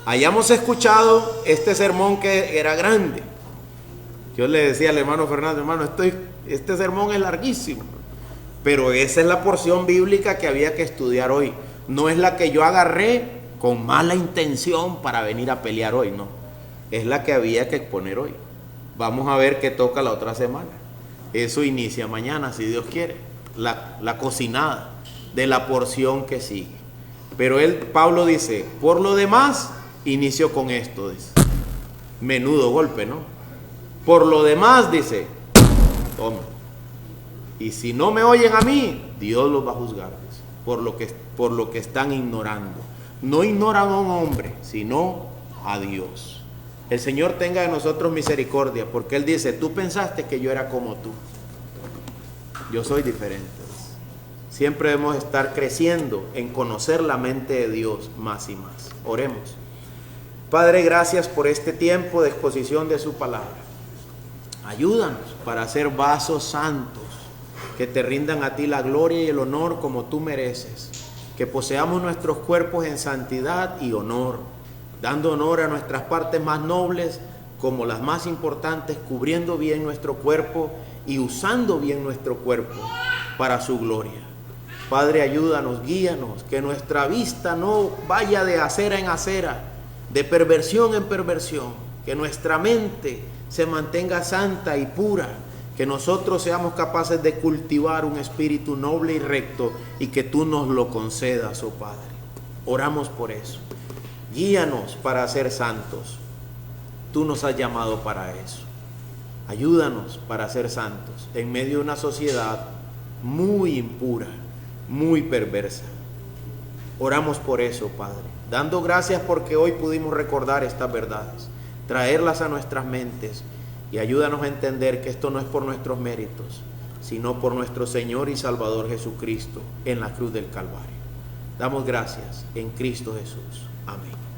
hayamos escuchado este sermón que era grande. Yo le decía al hermano Fernando, hermano, este sermón es larguísimo, pero esa es la porción bíblica que había que estudiar hoy. No es la que yo agarré con mala intención para venir a pelear hoy, no. Es la que había que exponer hoy. Vamos a ver qué toca la otra semana. Eso inicia mañana, si Dios quiere. La cocinada de la porción que sigue. Pero Pablo dice, por lo demás, inició con esto, dice. Menudo golpe, ¿no? Por lo demás, dice, toma. Y si no me oyen a mí, Dios los va a juzgar, dice, por lo que están ignorando. No ignoran a un hombre, sino a Dios. El Señor tenga de nosotros misericordia, porque Él dice, tú pensaste que yo era como tú. Yo soy diferente. Siempre debemos estar creciendo en conocer la mente de Dios más y más. Oremos. Padre, gracias por este tiempo de exposición de su palabra. Ayúdanos para ser vasos santos, que te rindan a ti la gloria y el honor como tú mereces. Que poseamos nuestros cuerpos en santidad y honor, dando honor a nuestras partes más nobles como las más importantes, cubriendo bien nuestro cuerpo y usando bien nuestro cuerpo para su gloria. Padre, ayúdanos, guíanos, que nuestra vista no vaya de acera en acera, de perversión en perversión, que nuestra mente se mantenga santa y pura, que nosotros seamos capaces de cultivar un espíritu noble y recto y que tú nos lo concedas, oh Padre. Oramos por eso. Guíanos para ser santos. Tú nos has llamado para eso. Ayúdanos para ser santos en medio de una sociedad muy impura, muy perversa. Oramos por eso, Padre, dando gracias porque hoy pudimos recordar estas verdades, traerlas a nuestras mentes y ayúdanos a entender que esto no es por nuestros méritos, sino por nuestro Señor y Salvador Jesucristo en la cruz del Calvario. Damos gracias en Cristo Jesús. Amén.